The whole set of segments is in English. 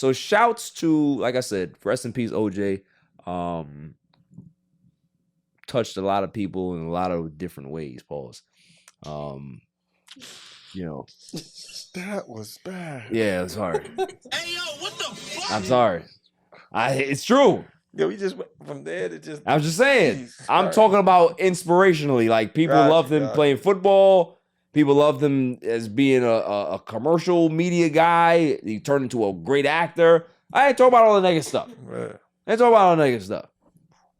So shouts to, like I said, rest in peace, OJ. Touched a lot of people in a lot of different ways. Pause. You know, that was bad. Yeah, it's hard. Hey yo, what the fuck? I'm sorry. It's true. Yo, we just went from there to just. I'm just saying. Jesus I'm Christ. talking about inspirationally. Like people love him playing football. People loved him as being a commercial media guy. He turned into a great actor. I ain't talking about all the negative stuff. Yeah. I ain't talking about all the negative stuff.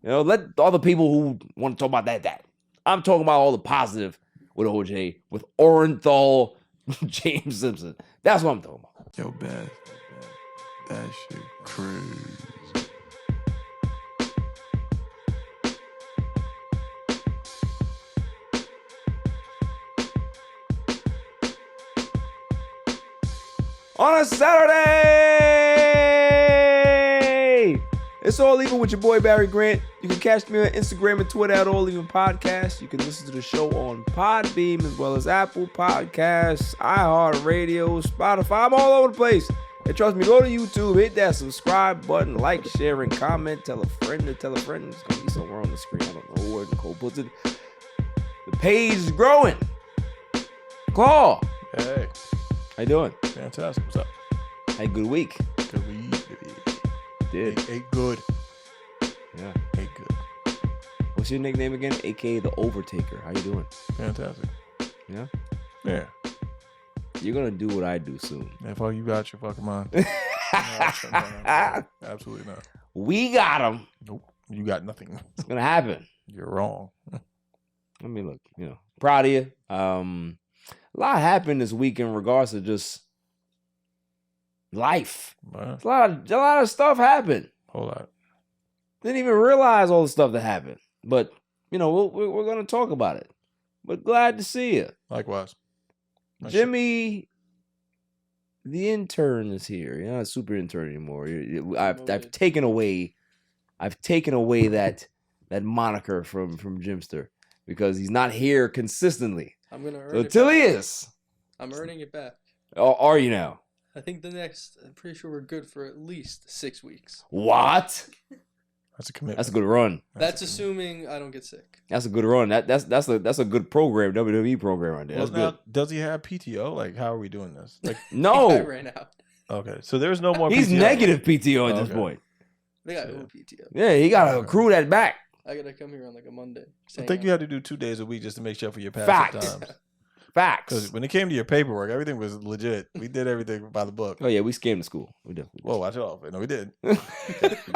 You know, let all the people who want to talk about that. I'm talking about all the positive with OJ, with Orenthal, James Simpson. That's what I'm talking about. Yo, bad. That shit crazy. On a Saturday, it's All Even with your boy Barry Grant. You can catch me on Instagram and Twitter at All Even Podcast. You can listen to the show on Podbeam as well as Apple Podcasts, iHeartRadio, Spotify. I'm all over the place. And trust me, go to YouTube, hit that subscribe button, like, share, and comment. Tell a friend to tell a friend. It's going to be somewhere on the screen. I don't know where Nicole puts it. The page is growing. Claw. Hey. How you doing? Fantastic. What's up? Had a good week. Good week. Did. Ate good. Yeah. Ate good. What's your nickname again? AKA the Overtaker. How you doing? Fantastic. Yeah? Yeah. You're going to do what I do soon. If all you got your fucking mind. No, absolutely not. We got him. Nope. You got nothing. It's going to happen. You're wrong. I mean, look, proud of you. A lot happened this week in regards to just life. Man. A lot of stuff happened. Whole lot. Didn't even realize all the stuff that happened. But, we're going to talk about it. But glad to see you. Likewise. Jimmy, the intern is here. You're not a super intern anymore. I've taken away that moniker from Jimster because he's not here consistently. I'm gonna earn so it until back. he is. I'm earning it back. Are you now? I think I'm pretty sure we're good for at least 6 weeks. What? That's a commitment. That's a good run. That's assuming I don't get sick. That's a good run. That's a good program, WWE program right there. That's good. Does he have PTO? Like, how are we doing this? Like, no. Right now. Okay, so there's no more. He's PTO. negative PTO at this point. They got no PTO. Yeah, he got to accrue that back. I gotta come here on like a Monday. I think you had to do 2 days a week just to make sure for your past Facts. times. Facts. Because when it came to your paperwork, everything was legit. We did everything by the book. Oh yeah, we scammed the school. We definitely. Whoa, watch off. No, we did. We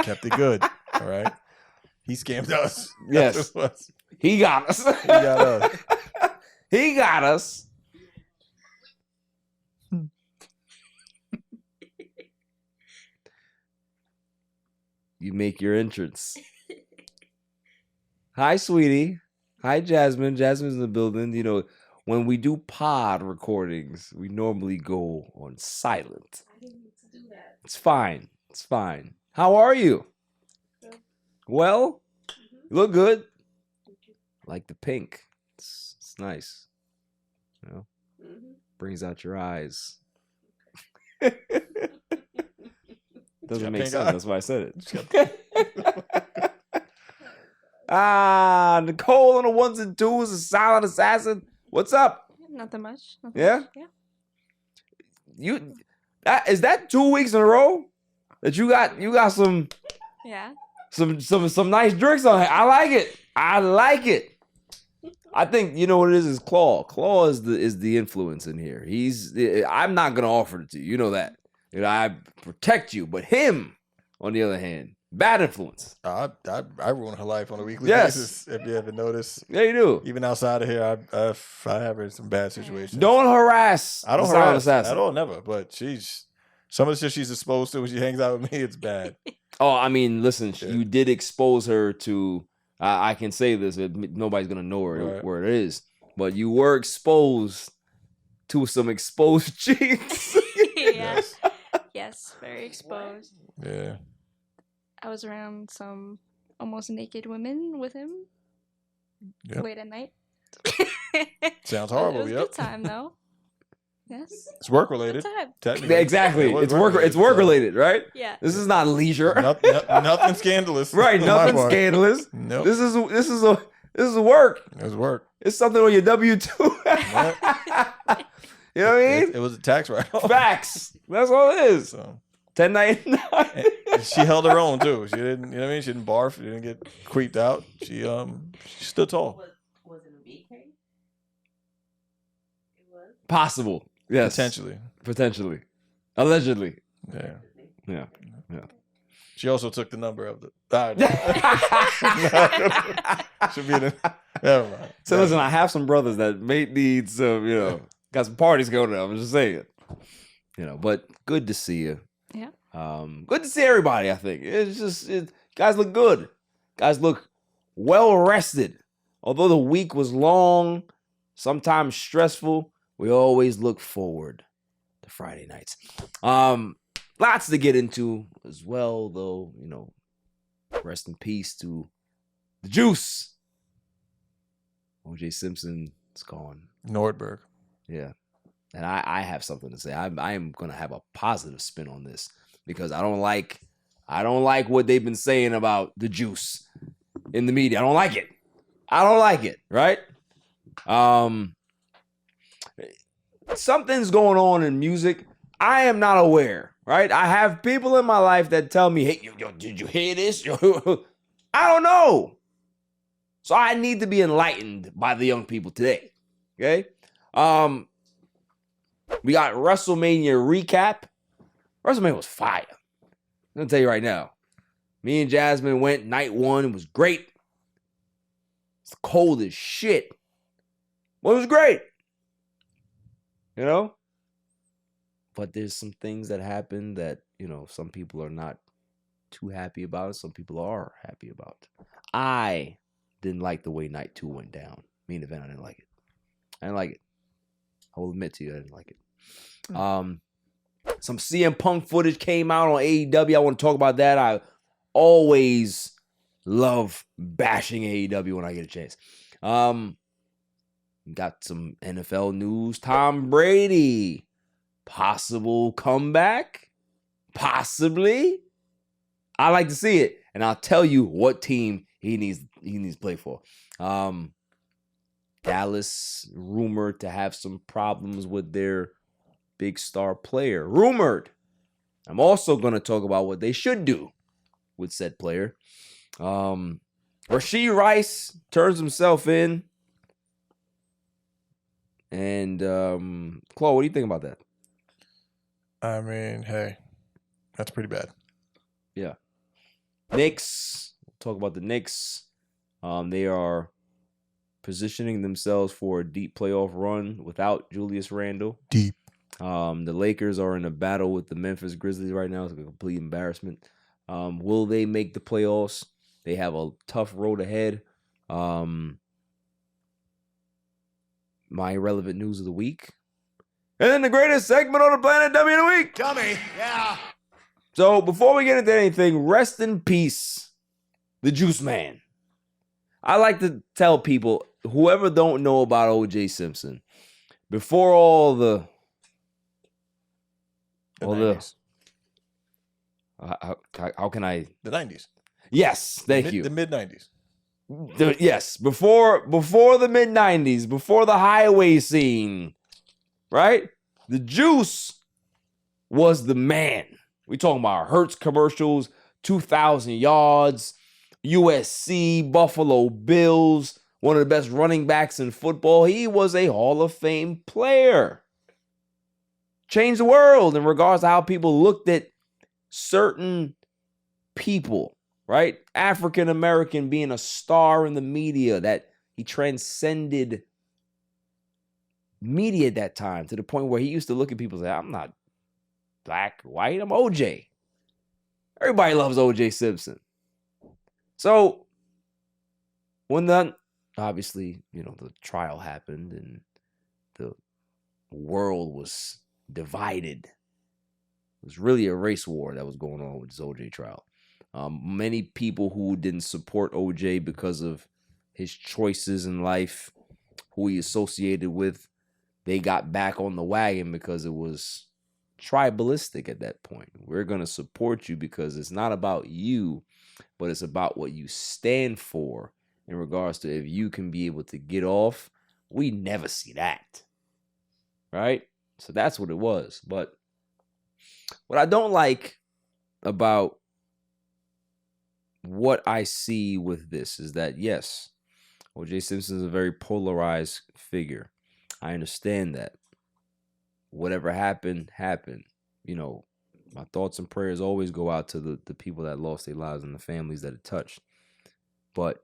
kept it good. All right. He scammed us. Yes. That's what it was. He got us. He got us. He got us. You make your entrance. Hi, sweetie. Hi, Jasmine. Jasmine's in the building. When we do pod recordings, we normally go on silent. I didn't need to do that. It's fine. It's fine. How are you? Good. Well, you look good. Like the pink. It's nice. Brings out your eyes. Doesn't make sense. That's why I said it. Nicole on the ones and twos, a silent assassin. What's up? Nothing much. Yeah? Yeah. Is that 2 weeks in a row that you got some some nice drinks on here? I like it. I think you know what it is Claw. Claw is the influence in here. I'm not gonna offer it to you. You know that. I protect you, but him, on the other hand, bad influence. I ruin her life on a weekly basis. If you ever notice, yeah, you do. Even outside of here, I have her in some bad situations. Don't harass. I don't harass at all, never. But some of the shit she's exposed to when she hangs out with me, it's bad. Oh, I mean, listen, you did expose her to. I can say this. Nobody's gonna know where it is, but you were exposed to some exposed cheeks. Yeah. Yes, very exposed. Yeah. I was around some almost naked women with him late at night. Sounds horrible. It was a good time though. Yes. It's work related. Good time. Technically. Exactly. It was It's work. It's so work related, right? Yeah. This is not leisure. Nothing scandalous. Right. on my Nothing part. scandalous. Nope. This is work. It was work. It's something on your W-2. You know what I mean? It was a tax write-off. Facts. That's all it is. So 1099. she held her own too. She didn't, you know what I mean? She didn't barf. She didn't get creeped out. She stood tall. Was it a BK? It was. Possible. Yes. Potentially. Allegedly. Yeah. Yeah. She also took the number of the. Should be in it. Never mind. So listen, I have some brothers that may need some, got some parties going on. I'm just saying. But good to see you. Yeah. Good to see everybody, I think. It's just, guys look good. Guys look well rested. Although the week was long, sometimes stressful, we always look forward to Friday nights. Lots to get into as well, though, rest in peace to the Juice. O.J. Simpson is gone. Nordberg. Yeah. And I have something to say. I am going to have a positive spin on this because I don't like what they've been saying about the Juice in the media. I don't like it, right? Something's going on in music. I am not aware, right? I have people in my life that tell me, hey, yo, did you hear this? I don't know. So I need to be enlightened by the young people today, okay? We got WrestleMania recap. WrestleMania was fire. I'm going to tell you right now. Me and Jasmine went night one. It was great. It's cold as shit. Well, it was great. But there's some things that happen that, some people are not too happy about. Some people are happy about. I didn't like the way night two went down. Main event, I didn't like it. I will admit to you, I didn't like it. Some CM Punk footage came out on AEW. I want to talk about that. I always love bashing AEW when I get a chance. Got some NFL news. Tom Brady, possible comeback? Possibly. I like to see it, and I'll tell you what team he needs to play for. Dallas rumored to have some problems with their big star player. Rumored. I'm also going to talk about what they should do with said player. Rashee Rice turns himself in. And, Claude, what do you think about that? I mean, hey, that's pretty bad. Yeah. Knicks. Talk about the Knicks. They are positioning themselves for a deep playoff run without Julius Randle. Deep. The Lakers are in a battle with the Memphis Grizzlies right now. It's a complete embarrassment. Will they make the playoffs? They have a tough road ahead. My irrelevant news of the week. And then the greatest segment on the planet, W of the Week. Dummy. Yeah. So before we get into anything, rest in peace, the Juice Man. I like to tell people, whoever don't know about O.J. Simpson, before all the 90s. How can I? The 90s. Yes, thank you. The mid-90s. Yes, before the mid-90s, before the highway scene, right? The Juice was the man. We talking about Hertz commercials, 2,000 yards, USC, Buffalo Bills, one of the best running backs in football. He was a Hall of Fame player. Changed the world in regards to how people looked at certain people. Right? African American being a star in the media, that he transcended media at that time to the point where he used to look at people and say, I'm not black, white, I'm OJ. Everybody loves OJ Simpson. So when obviously, the trial happened and the world was divided. It was really a race war that was going on with this OJ trial. Many people who didn't support OJ because of his choices in life, who he associated with, they got back on the wagon because it was tribalistic at that point. We're going to support you because it's not about you, but it's about what you stand for in regards to if you can be able to get off. We never see that. Right? So that's what it was. But what I don't like about what I see with this is that, yes, O.J. Simpson is a very polarized figure. I understand that. Whatever happened, happened. You know, my thoughts and prayers always go out to the people that lost their lives and the families that it touched. But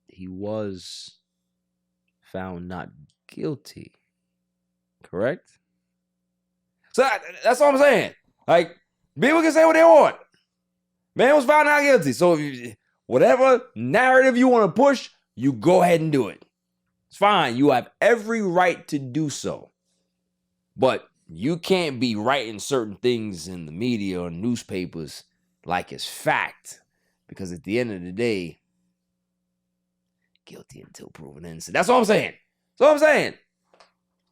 he was found not guilty. Correct? So that's all I'm saying. Like, people can say what they want. Man was found not guilty. So whatever narrative you want to push, you go ahead and do it. It's fine. You have every right to do so. But you can't be writing certain things in the media or newspapers like it's fact. Because at the end of the day, guilty until proven innocent. That's all I'm saying. That's all I'm saying.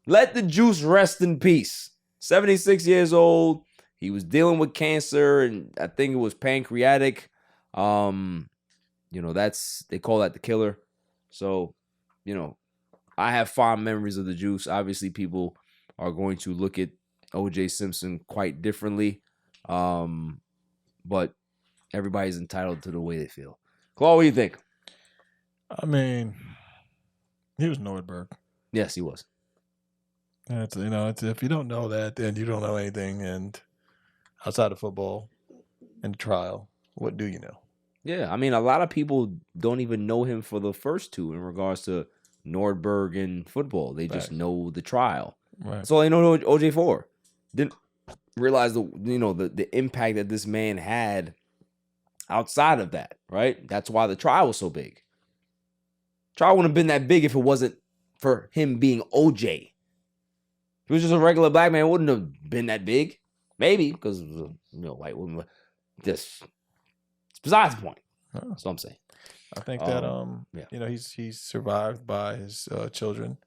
Let the juice rest in peace. 76 years old. He was dealing with cancer, and I think it was pancreatic. You know, they call that the killer. So, you know, I have fond memories of the juice. Obviously, people are going to look at O.J. Simpson quite differently. But everybody's entitled to the way they feel. Claude, what do you think? I mean, he was Nordberg. Yes, he was. And it's if you don't know that, then you don't know anything. And outside of football and the trial, what do you know? Yeah, I mean, a lot of people don't even know him for the first two in regards to Nordberg and football. They just know the trial. Right. That's all they know OJ for. Didn't realize the impact that this man had outside of that, right? That's why the trial was so big. Trial wouldn't have been that big if it wasn't for him being OJ. If it was just a regular black man, it wouldn't have been that big. Maybe, because white women. Just it's besides the point. That's what I'm saying. I think that he's survived by his children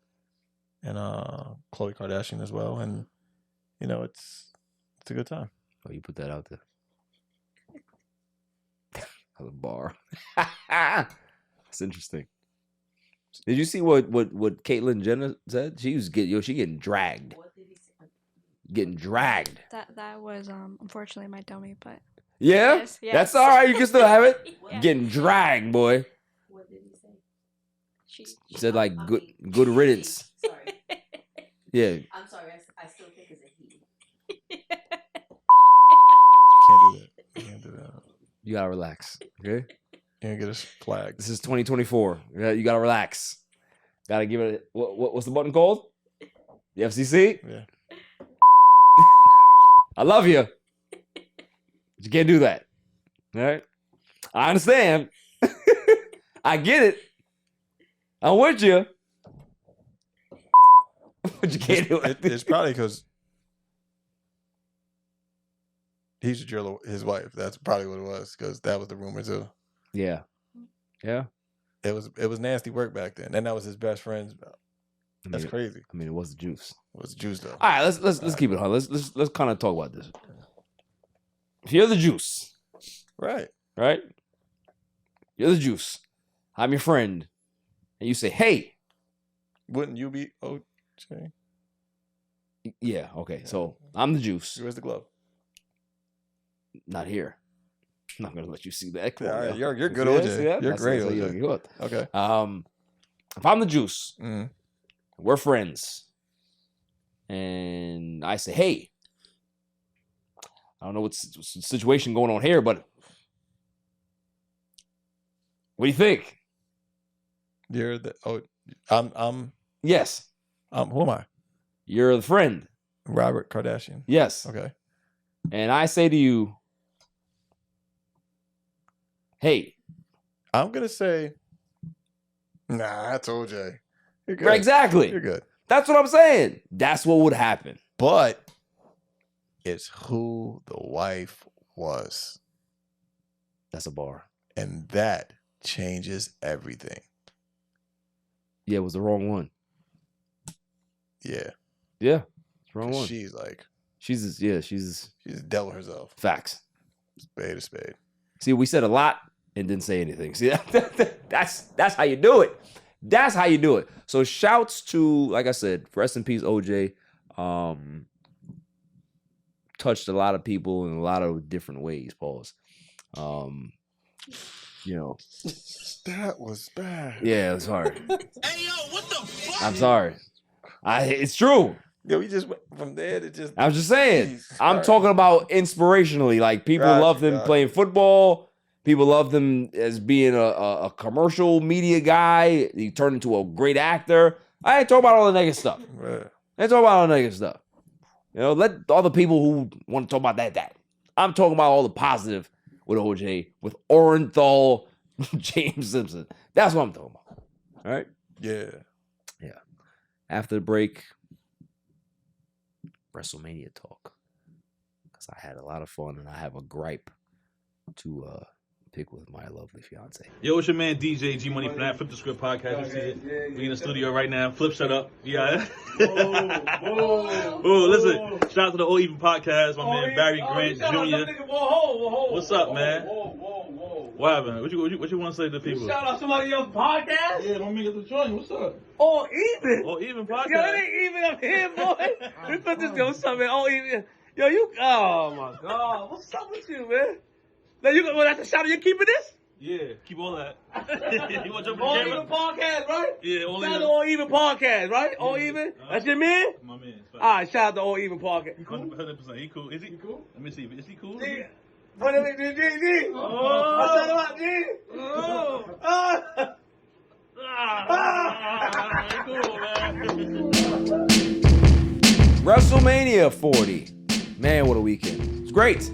and Khloe Kardashian as well, and it's a good time. Oh, you put that out there. At the bar. That's interesting. Did you see what Caitlyn Jenner said? She getting dragged. What did he say? Getting dragged. That was unfortunately my dummy, but Yeah? yes. That's all right. You can still have it. Yeah. Getting dragged, boy. What did he say? She said like good riddance. Sorry. Yeah. I'm sorry. I still think it's a he. Can't do that. You gotta relax. Okay? Can't get us flagged. This is 2024. You gotta relax. Gotta give it what's the button called? The FCC? Yeah. I love you. But you can't do that. All right? I understand. I get it. I'm with you. But you can't do it. It's probably because he should drill his wife. That's probably what it was, because that was the rumor too. Yeah. Yeah. It was nasty work back then, and that was his best friend's. That's crazy. I mean, it was the juice. It was juice though. All right, let's keep it on. Let's kind of talk about this. If you're the juice, Right. You're the juice. I'm your friend, and you say, "Hey." Wouldn't you be OJ? Yeah. Okay. So I'm the juice. Where's the glove? Not here. I'm not gonna let you see that. Come Yeah, on, all right, now. you're good, See that? OJ. See that? You're That's great, how you OJ. don't get hooked. Okay. If I'm the juice, Mhm. we're friends, and I say, "Hey, I don't know what's the situation going on here, but what do you think?" You're the I'm Yes, who am I? you're the friend. Robert Kardashian. Yes, Okay. and I say to you, "Hey." I'm gonna say, nah, that's OJ. You're good. Exactly. You're good. That's what I'm saying. That's what would happen. But it's who the wife was. That's a bar. And that changes everything. Yeah, it was the wrong one. Yeah. Yeah, it's the wrong one. She's like, She's she's the devil herself. facts. Spade to spade. See, we said a lot and didn't say anything. See, that's how you do it. That's how you do it. So shouts to, like I said, rest in peace, OJ. Touched a lot of people in a lot of different ways, pause. You know. That was bad. Yeah, I'm sorry. Hey, yo, what the fuck? I'm sorry. It's true. Yeah, we just went from there to just. I'm just saying. Jesus I'm Christ. talking about inspirationally. Like people love them playing football. People love them as being a commercial media guy. He turned into a great actor. I ain't talking about all the negative stuff. Yeah. I ain't talking about all the negative stuff. You know, let all the people who want to talk about that. I'm talking about all the positive with OJ, with Orenthal, James Simpson. That's what I'm talking about. All right? Yeah. Yeah. After the break, WrestleMania talk. Because I had a lot of fun and I have a gripe to pick with my lovely fiance. Yo, it's your man DJ G Money from that Flip the Script podcast. You see it? We in the studio right now. Flip, shut up. Yeah. Oh, listen. Shout out to the All Even podcast. My man Barry Grant Jr. What's up, man? What happened? What you want to say to the people? Shout out somebody else's podcast? Yeah, my man get the joint. What's up? All even. All Even podcast. Yo, it ain't even up here, boy. We put this yo something. All even. Yo, you. Oh my God. What's up with you, man? Now you well, that's a shout out. You keeping this? Yeah, keep all that. You want to jump All in the even camera? podcast, right? Yeah, All Shout out Even. to All Even podcast, right? All even. That's your man. My man. All right, shout out to All Even podcast. 100%. He cool. Is he cool? Let me see. Is he cool? G. What is it, G? Oh. Shout out, G. Oh. He cool, man. WrestleMania 40. Man, what a weekend. It's great.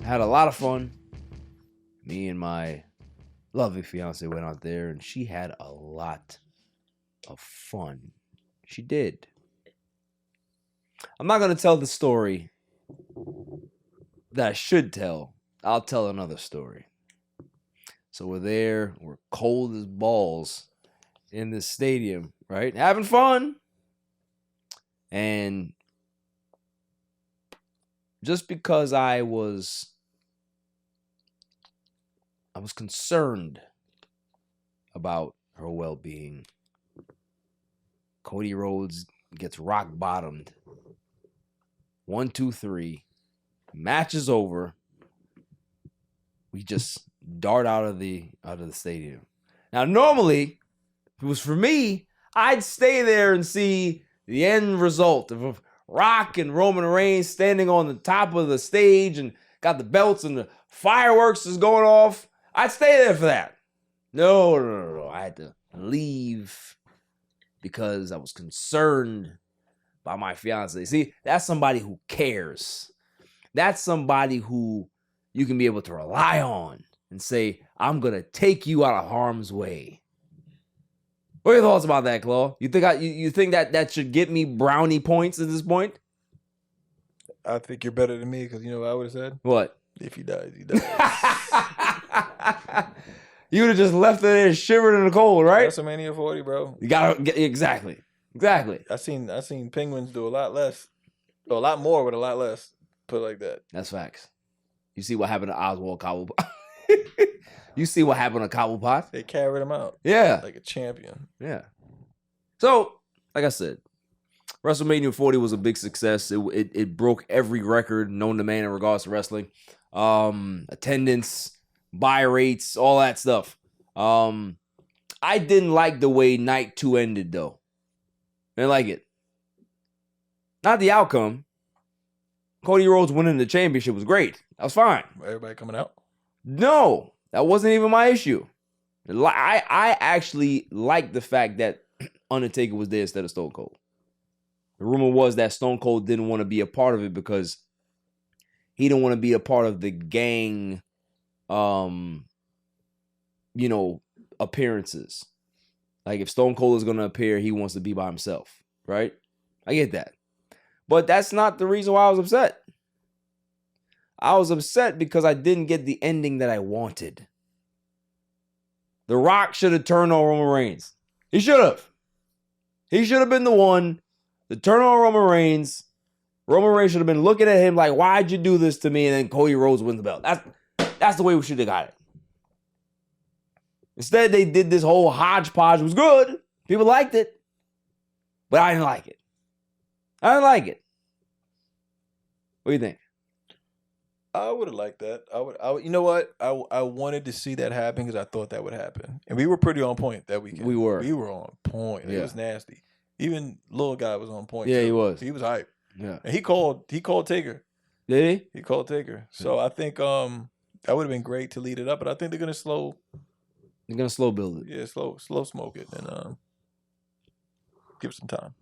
I had a lot of fun. Me and my lovely fiance went out there and she had a lot of fun. She did. I'm not going to tell the story that I should tell. I'll tell another story. So we're there. We're cold as balls in this stadium, right? Having fun. And just because I was concerned about her well-being, Cody Rhodes gets rock bottomed. 1, 2, 3. Match is over. We just dart out of the stadium. Now, normally, if it was for me, I'd stay there and see the end result of Rock and Roman Reigns standing on the top of the stage and got the belts and the fireworks is going off. I'd stay there for that. No. I had to leave because I was concerned by my fiance. See, that's somebody who cares. That's somebody who you can be able to rely on and say, I'm going to take you out of harm's way. What are your thoughts about that, Claw? You think that should get me brownie points at this point? I think you're better than me because you know what I would have said? What? If he dies, he dies. You would have just left it there shivering in the cold, right? WrestleMania 40, bro. You gotta get exactly. I seen penguins do a lot more with a lot less. Put it like that. That's facts. You see what happened to Oswald Cobblepot? You see what happened to Cobblepot? They carried him out. Yeah. Like a champion. Yeah. So, like I said, WrestleMania 40 was a big success. It broke every record known to man in regards to wrestling. Attendance, buy rates, all that stuff. I didn't like the way night 2 ended, though. I didn't like it. Not the outcome. Cody Rhodes winning the championship was great. That was fine. Everybody coming out? No, that wasn't even my issue. I actually liked the fact that Undertaker was there instead of Stone Cold. The rumor was that Stone Cold didn't want to be a part of it because he didn't want to be a part of the gang, appearances. Like if Stone Cold is going to appear, he wants to be by himself, right? I get that. But that's not the reason why I was upset. I was upset because I didn't get the ending that I wanted. The Rock should have turned on Roman Reigns. He should have. He should have been the one to turn on Roman Reigns. Roman Reigns should have been looking at him like, why'd you do this to me? And then Cody Rhodes wins the belt. That's the way we should have got it. Instead, they did this whole hodgepodge. It was good. People liked it. But I didn't like it. I didn't like it. What do you think? I would have liked that. I would. You know what? I wanted to see that happen because I thought that would happen, and we were pretty on point that weekend. We were on point. Yeah. It was nasty. Even little guy was on point. Yeah, too. he was. He was hype. Yeah, and he called Taker. Did he? He called Taker. So I think that would have been great to lead it up, but I think they're gonna slow. They're gonna slow build it. Yeah, slow smoke it and give it some time.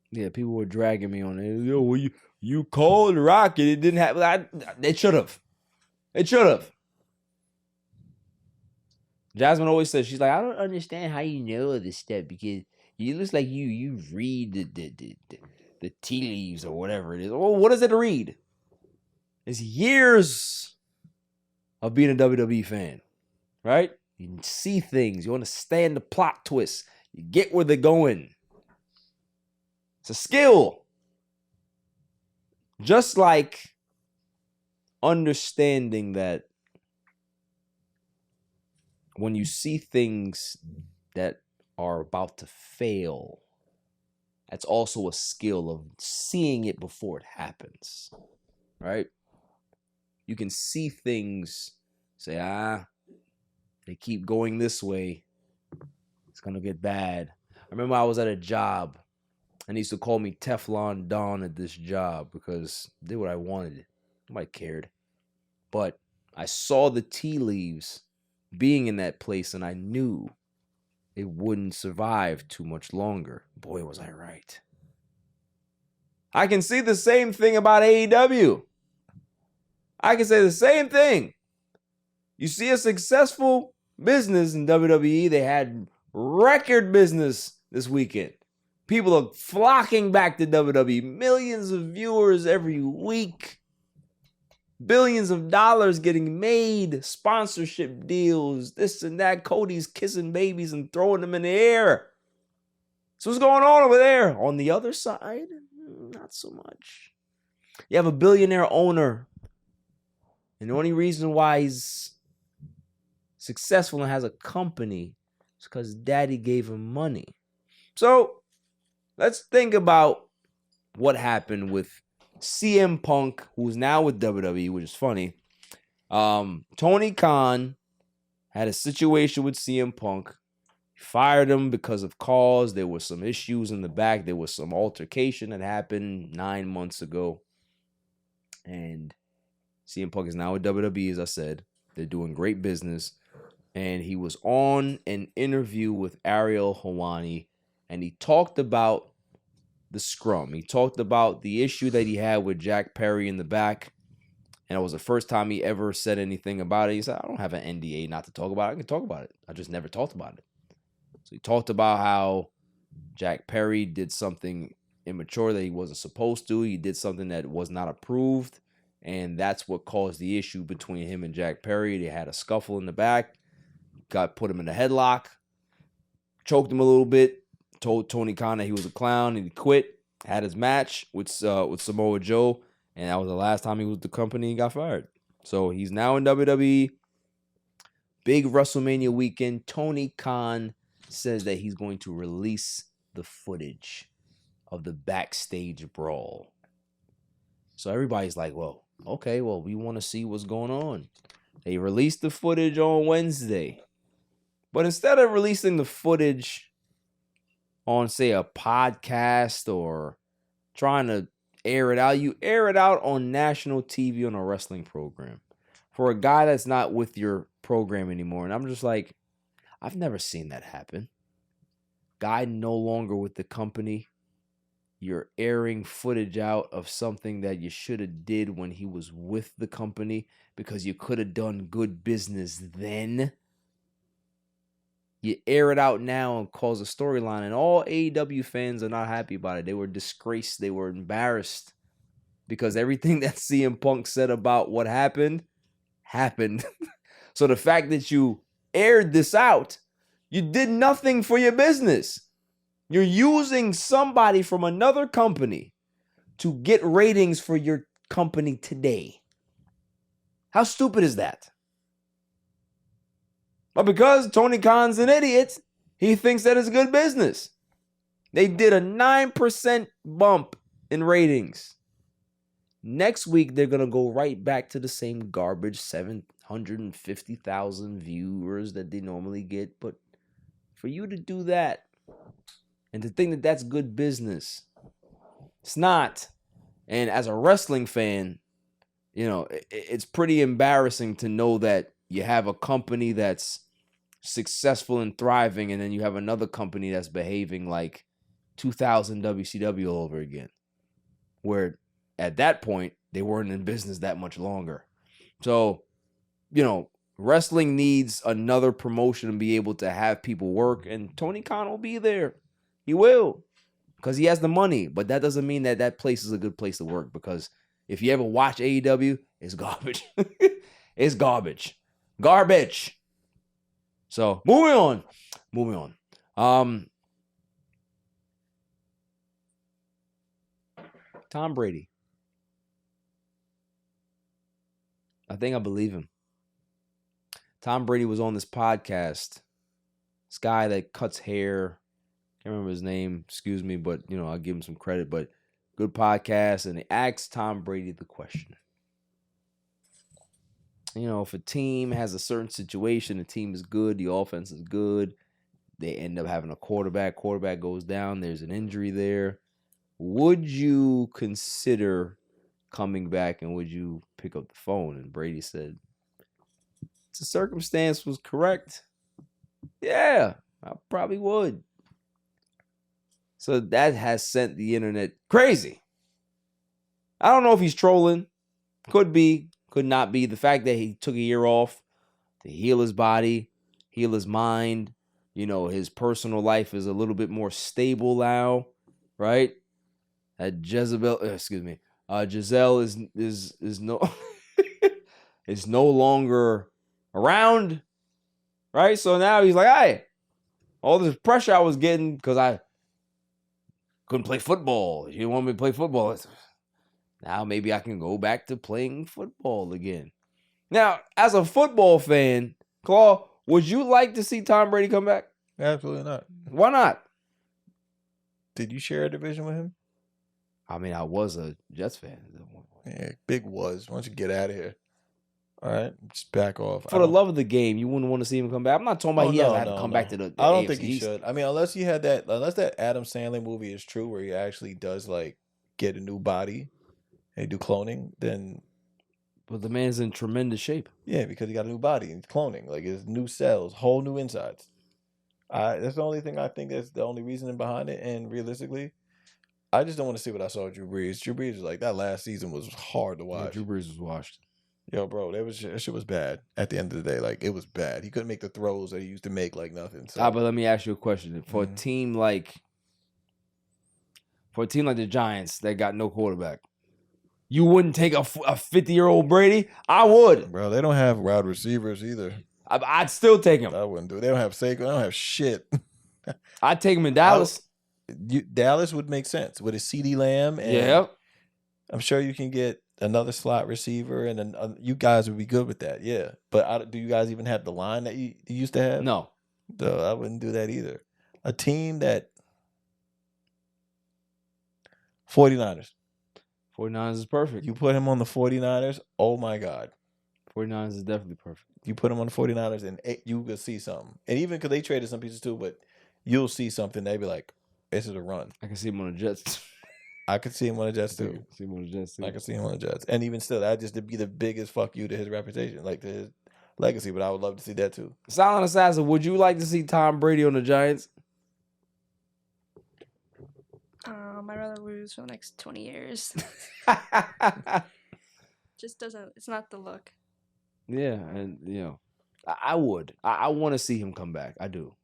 Yeah, people were dragging me on it. Yo, well, you called Rocket. It didn't happen. They should have. It should have. Jasmine always says, she's like, I don't understand how you know this stuff because it looks like you read the tea leaves or whatever it is. Well, what is it to read? It's years of being a WWE fan, right? You see things. You understand the plot twists. You get where they're going. It's a skill. Just like understanding that when you see things that are about to fail, that's also a skill of seeing it before it happens, right? You can see things, say, they keep going this way, it's going to get bad. I remember I was at a job, and they used to call me Teflon Don at this job because I did what I wanted. Nobody cared. But I saw the tea leaves being in that place, and I knew it wouldn't survive too much longer. Boy, was I right. I can see the same thing about AEW. I can say the same thing. You see a successful business in WWE. They had record business this weekend. People are flocking back to WWE. Millions of viewers every week. Billions of dollars getting made. Sponsorship deals. This and that. Cody's kissing babies and throwing them in the air. So what's going on over there? On the other side, not so much. You have a billionaire owner. And the only reason why he's successful and has a company is because daddy gave him money. So let's think about what happened with CM Punk, who's now with WWE, which is funny. Tony Khan had a situation with CM Punk. He fired him because of cause. There were some issues in the back. There was some altercation that happened 9 months ago. And CM Punk is now with WWE, as I said. They're doing great business. And he was on an interview with Ariel Helwani, and he talked about the scrum. He talked about the issue that he had with Jack Perry in the back. And it was the first time he ever said anything about it. He said, I don't have an NDA not to talk about it. I can talk about it. I just never talked about it. So he talked about how Jack Perry did something immature that he wasn't supposed to. He did something that was not approved. And that's what caused the issue between him and Jack Perry. They had a scuffle in the back. Put him in a headlock. Choked him a little bit. Told Tony Khan that he was a clown and he quit. Had his match with Samoa Joe. And that was the last time he was with the company and got fired. So he's now in WWE. Big WrestleMania weekend. Tony Khan says that he's going to release the footage of the backstage brawl. So everybody's like, well, okay, well, we want to see what's going on. They released the footage on Wednesday. But instead of releasing the footage on, say, a podcast or trying to air it out, you air it out on national TV on a wrestling program for a guy that's not with your program anymore. And I'm just like, I've never seen that happen. Guy no longer with the company. You're airing footage out of something that you should have did when he was with the company because you could have done good business then. You air it out now and cause a storyline, and all AEW fans are not happy about it. They were disgraced. They were embarrassed because everything that CM Punk said about what happened. So the fact that you aired this out You did nothing for your business. You're using somebody from another company to get ratings for your company today. How stupid is that? But because Tony Khan's an idiot, he thinks that it's good business. They did a 9% bump in ratings. Next week, they're going to go right back to the same garbage 750,000 viewers that they normally get. But for you to do that and to think that that's good business, it's not. And as a wrestling fan, you know, it's pretty embarrassing to know that you have a company that's successful and thriving, and then you have another company that's behaving like 2000 WCW all over again, where at that point they weren't in business that much longer. So, you know, wrestling needs another promotion to be able to have people work, and Tony Khan will be there. He will, because he has the money. But that doesn't mean that that place is a good place to work, because if you ever watch AEW, it's garbage. It's garbage. Garbage. So, moving on. Tom Brady. I think I believe him. Tom Brady was on this podcast. This guy that cuts hair. Can't remember his name. Excuse me, but, you know, I'll give him some credit. But good podcast. And they asked Tom Brady the question. You know, if a team has a certain situation, the team is good, the offense is good, they end up having a quarterback goes down, there's an injury there, would you consider coming back, and would you pick up the phone? And Brady said, if the circumstance was correct, yeah, I probably would. So that has sent the internet crazy. I don't know if he's trolling. Could be. Could not be. The fact that he took a year off to heal his body, heal his mind. You know, his personal life is a little bit more stable now, right? Giselle is no is no longer around, right? So now he's like, hey, all this pressure I was getting because I couldn't play football. You didn't want me to play football. Now maybe I can go back to playing football again. Now, as a football fan, Claw, would you like to see Tom Brady come back? Absolutely not. Why not? Did you share a division with him? I mean, I was a Jets fan. Yeah, big was. Why don't you get out of here? All right, just back off. For the love of the game, you wouldn't want to see him come back. I'm not talking about he has to come back to the I don't AFC think he East. should. I mean, unless that Adam Sandler movie is true, where he actually does like get a new body and do cloning, then. But the man's in tremendous shape. Yeah, because he got a new body and cloning, like his new cells, whole new insides. That's the only thing I think that's the only reasoning behind it. And realistically, I just don't want to see what I saw with Drew Brees. Drew Brees was like, that last season was hard to watch. Yeah, Drew Brees was washed. Yo, bro, that shit was bad. At the end of the day, like it was bad. He couldn't make the throws that he used to make, like nothing. So. But let me ask you a question: for a team like the Giants that got no quarterback, you wouldn't take a 50-year-old Brady? I would. Bro, they don't have wide receivers either. I'd still take him. I wouldn't do it. They don't have Saquon. They don't have shit. I'd take him in Dallas. Dallas would make sense with a CD Lamb. And yeah. I'm sure you can get another slot receiver, and then you guys would be good with that. Yeah. But do you guys even have the line that you used to have? No. I wouldn't do that either. A team that 49ers. 49ers is perfect. You put him on the 49ers, oh my God. 49ers is definitely perfect. You put him on the 49ers, and you could see something. And even because they traded some pieces too, but you'll see something. They'd be like, this is a run. I can see him on the Jets. I could see him on the Jets too. I can see him on the Jets too. I could see him on the Jets. And even still, that'd just be the biggest fuck you to his reputation, like to his legacy. But I would love to see that too. Silent Assassin, would you like to see Tom Brady on the Giants? I'd rather lose for the next 20 years. Just doesn't, it's not the look. Yeah, and you know, I would. I want to see him come back. I do.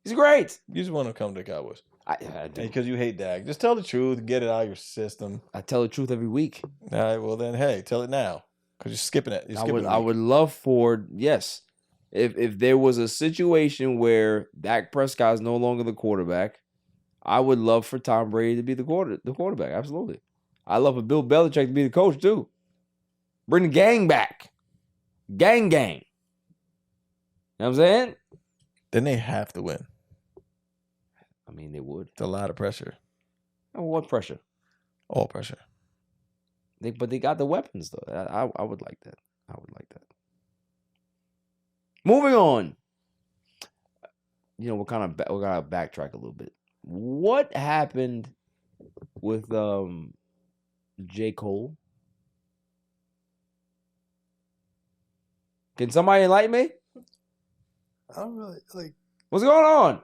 He's great. You just want to come to the Cowboys. I do. Because you hate Dak. Just tell the truth. Get it out of your system. I tell the truth every week. All right, well then, hey, tell it now. Because you're skipping it. I would love for, yes. if there was a situation where Dak Prescott is no longer the quarterback, I would love for Tom Brady to be the quarterback. Absolutely. I love for Bill Belichick to be the coach too. Bring the gang back. Gang. You know what I'm saying? Then they have to win. I mean, they would. It's a lot of pressure. Oh, what pressure? All pressure. But they got the weapons though. I would like that. I would like that. Moving on. You know, we're gonna backtrack a little bit. What happened with J. Cole? Can somebody enlighten me? I don't really like. What's going on?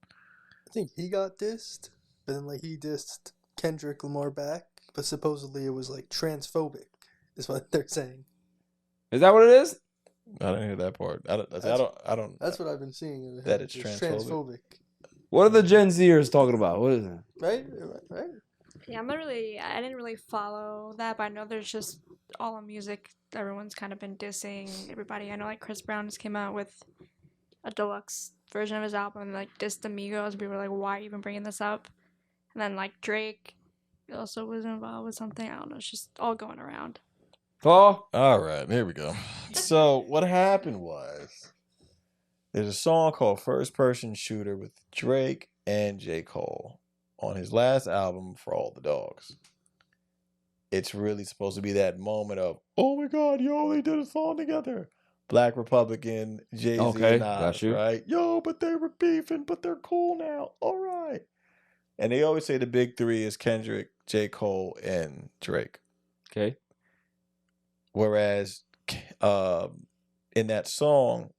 I think he got dissed, but then like he dissed Kendrick Lamar back, but supposedly it was like transphobic, is what they're saying. Is that what it is? I didn't hear that part. I don't. That's what I've been seeing. That it's transphobic. What are the Gen Zers talking about? What is it? Right? Yeah, I didn't really follow that, but I know there's just all on music. Everyone's kind of been dissing everybody. I know like Chris Brown just came out with a deluxe version of his album and like dissed Amigos. People were like, why are you even bringing this up? And then like Drake also was involved with something. I don't know. It's just all going around. Paul? All right, here we go. So what happened was there's a song called First Person Shooter with Drake and J. Cole on his last album, For All the Dogs. It's really supposed to be that moment of, oh my God, yo, they did a song together. Black Republican, Jay-Z Okay, and Nas, got you. right? Yo, but they were beefing, but they're cool now. All right. And they always say the big three is Kendrick, J. Cole, and Drake. Okay. Whereas in that song,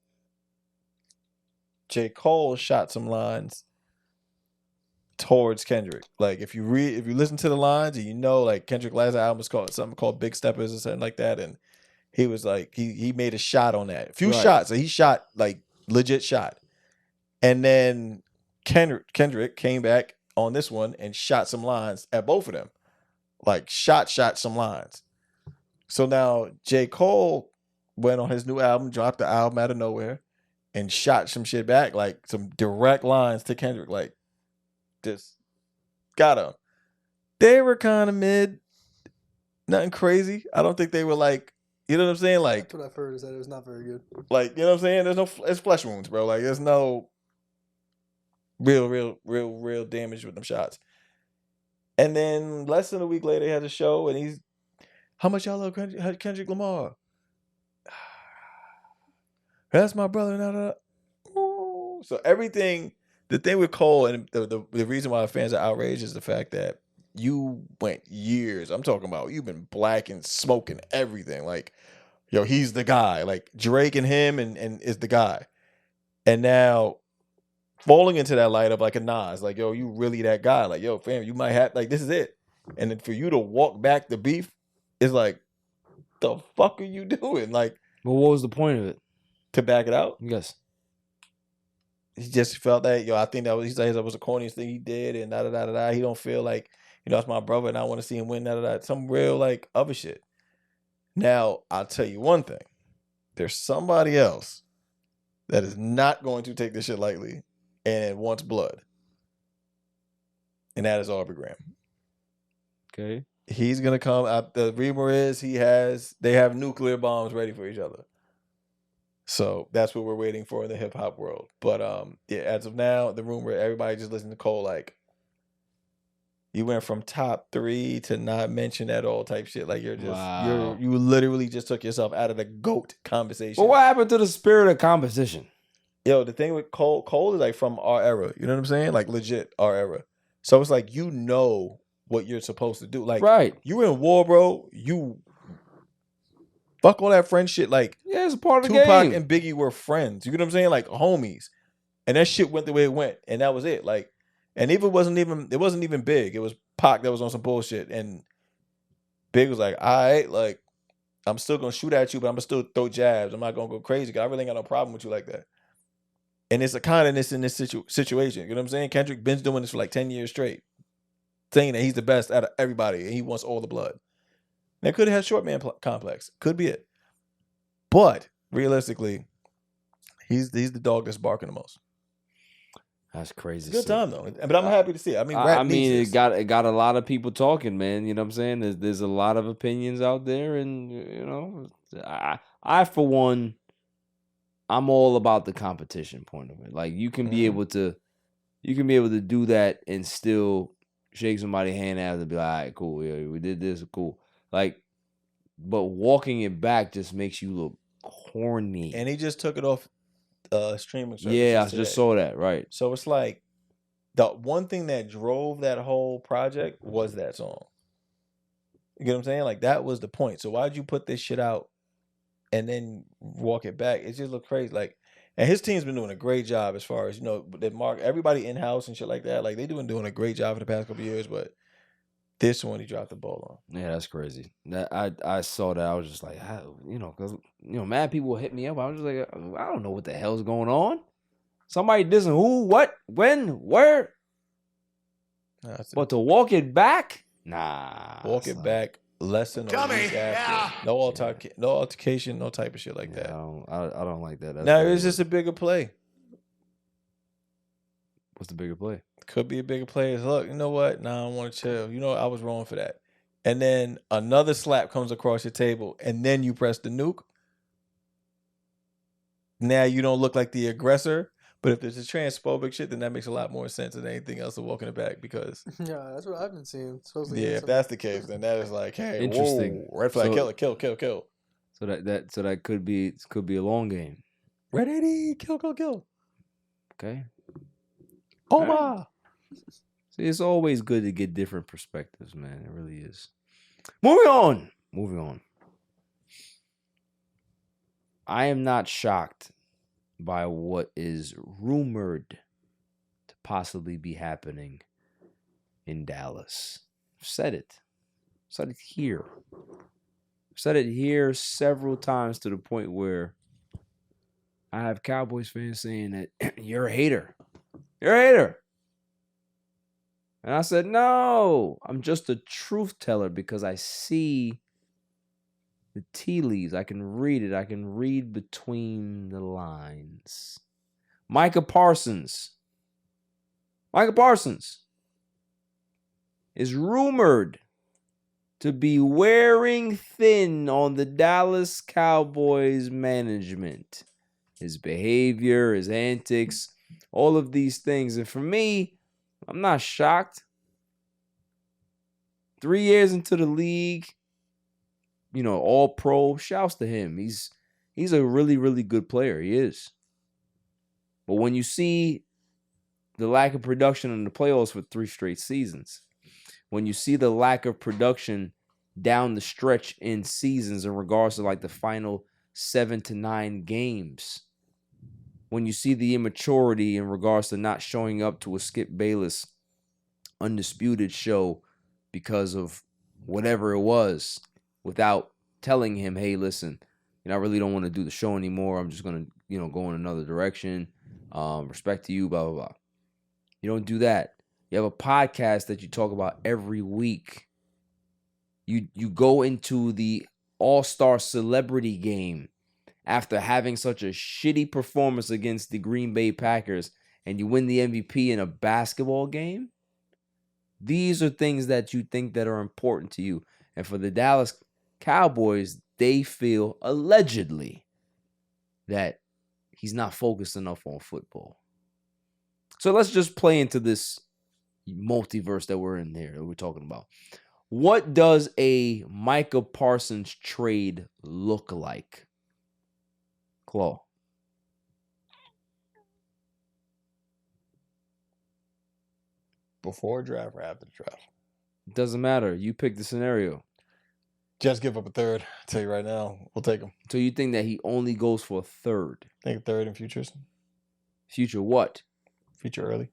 J. Cole shot some lines towards Kendrick. Like if you listen to the lines and you know, like Kendrick last album was called something called Big Steppers or something like that, and he was like he made a shot on that. A few shots. So he shot like legit shot. And then Kendrick came back on this one and shot some lines at both of them. Like shot some lines. So now J. Cole went on his new album, dropped the album out of nowhere, and shot some shit back, like some direct lines to Kendrick, like just got him. They were kind of mid, nothing crazy. I don't think they were like, you know what I'm saying? Like That's what I've heard is that it was not very good. Like, you know what I'm saying? There's no, it's flesh wounds, bro. Like there's no real damage with them shots. And then less than a week later, he has a show, and he's, how much y'all love Kendrick Lamar? That's my brother. So everything, the thing with Cole, and the reason why fans are outraged is the fact that you went years. I'm talking about you've been black and smoking everything. Like, yo, he's the guy. Like Drake and him and is the guy. And now falling into that light of like a Nas, like, yo, you really that guy. Like, yo, fam, you might have, like, this is it. And then for you to walk back the beef is like, the fuck are you doing? Like, But what was the point of it? to back it out? Yes. He just felt that, yo, I think that was, he said that was the corniest thing he did, and da. He don't feel like, you know, that's my brother, and I want to see him win, da. Some real, like, other shit. Now, I'll tell you one thing. There's somebody else that is not going to take this shit lightly and wants blood. And that is Aubrey Graham. Okay. He's going to come out. The rumor is they have nuclear bombs ready for each other. So that's what we're waiting for in the hip hop world. But yeah, as of now, the rumor, everybody just listening to Cole like, you went from top 3 to not mention at all type shit. Like you're just you literally just took yourself out of the GOAT conversation. Well, what happened to the spirit of competition? Yo, the thing with Cole is like from our era. You know what I'm saying? Like legit our era. So it's like, you know what you're supposed to do. Like, right. You in war, bro. You fuck all that friend shit. Like, yeah, it's a part of the Tupac game. and Biggie were friends. You know what I'm saying? Like homies. And that shit went the way it went. And that was it. Like, and it wasn't even Big. It was Pac that was on some bullshit. And Big was like, all right, like, I'm still gonna shoot at you, but I'm gonna still throw jabs. I'm not gonna go crazy because I really ain't got no problem with you like that. And it's a kindness in this situation. You know what I'm saying? Kendrick been doing this for like 10 years straight, saying that he's the best out of everybody and he wants all the blood. That could have had short man complex. Could be it. But realistically, He's the dog that's barking the most. That's crazy. It's a good time though, but I'm happy to see it. I mean, rap needs this. it got a lot of people talking, man. You know what I'm saying? There's a lot of opinions out there, and you know, I for one, I'm all about the competition point of it. Like you can be able to do that and still shake somebody's hand out and be like, all right, cool, yeah, we did this, cool. Like, but walking it back just makes you look corny. And he just took it off streaming services. Yeah, I today. just saw that, right. So it's like the one thing that drove that whole project was that song. You get what I'm saying? Like that was the point. So why'd you put this shit out and then walk it back? It just looked crazy. Like, and his team's been doing a great job as far as, you know, they mark everybody in house and shit like that. Like they doing a great job for the past couple of years, but this one he dropped the ball on. Yeah, that's crazy. That I saw that. I was just like, you know, because you know, mad people hit me up. I was just like, I don't know what the hell's going on. Somebody dissing who, what, when, where. But to walk it back, nah. Walk it back less than a week after. No altercation, no type of shit like that. I don't like that. Now it's just a bigger play. What's the bigger play? Could be a bigger play. It's, look, you know what? Nah, I want to chill. You know, I was wrong for that. And then another slap comes across your table, and then you press the nuke. Now you don't look like the aggressor. But if there's a transphobic shit, then that makes a lot more sense than anything else of walking it back because Yeah, that's what I've been seeing. if that's the case, then that is like, hey, interesting. Whoa, red flag, kill. So that could be a long game. Ready, kill. Okay. Oma. Right. See, it's always good to get different perspectives, man. It really is. Moving on. I am not shocked by what is rumored to possibly be happening in Dallas. I've said it here. I've said it here several times to the point where I have Cowboys fans saying that you're a hater. You're a hater. And I said, no, I'm just a truth teller because I see the tea leaves. I can read it. I can read between the lines. Micah Parsons is rumored to be wearing thin on the Dallas Cowboys management. His behavior, his antics, all of these things. And for me, I'm not shocked. 3 years into the league, you know, all pro, shouts to him. He's a really, really good player. He is. But when you see the lack of production in the playoffs for 3 straight seasons, when you see the lack of production down the stretch in seasons in regards to like the final 7 to 9 games, when you see the immaturity in regards to not showing up to a Skip Bayless Undisputed show because of whatever it was, without telling him, hey, listen, you know, I really don't want to do the show anymore. I'm just going to, you know, go in another direction. Respect to you, blah, blah, blah. You don't do that. You have a podcast that you talk about every week. You go into the All-Star Celebrity Game after having such a shitty performance against the Green Bay Packers, and you win the MVP in a basketball game. These are things that you think that are important to you. And for the Dallas Cowboys, they feel allegedly that he's not focused enough on football. So let's just play into this multiverse that we're in here, that we're talking about. What does a Micah Parsons trade look like? Claw. Before draft or after the draft? Doesn't matter. You pick the scenario. Just give up a third. I'll tell you right now, we'll take him. So you think that he only goes for a third? I think a third in futures. Future what? Future early.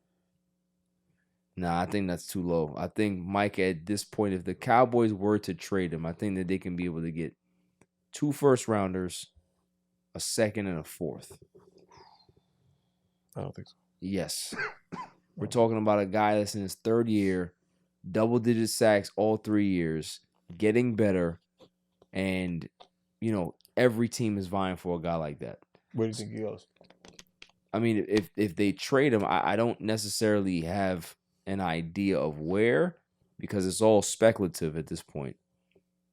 Nah, I think that's too low. I think Mike, at this point, if the Cowboys were to trade him, I think that they can be able to get 2 first-rounders, a second, and a fourth. I don't think so. Yes. We're talking about a guy that's in his 3rd year, double-digit sacks all 3 years, getting better, and, you know, every team is vying for a guy like that. Where do you think he goes? I mean, if they trade him, I don't necessarily have an idea of where, because it's all speculative at this point.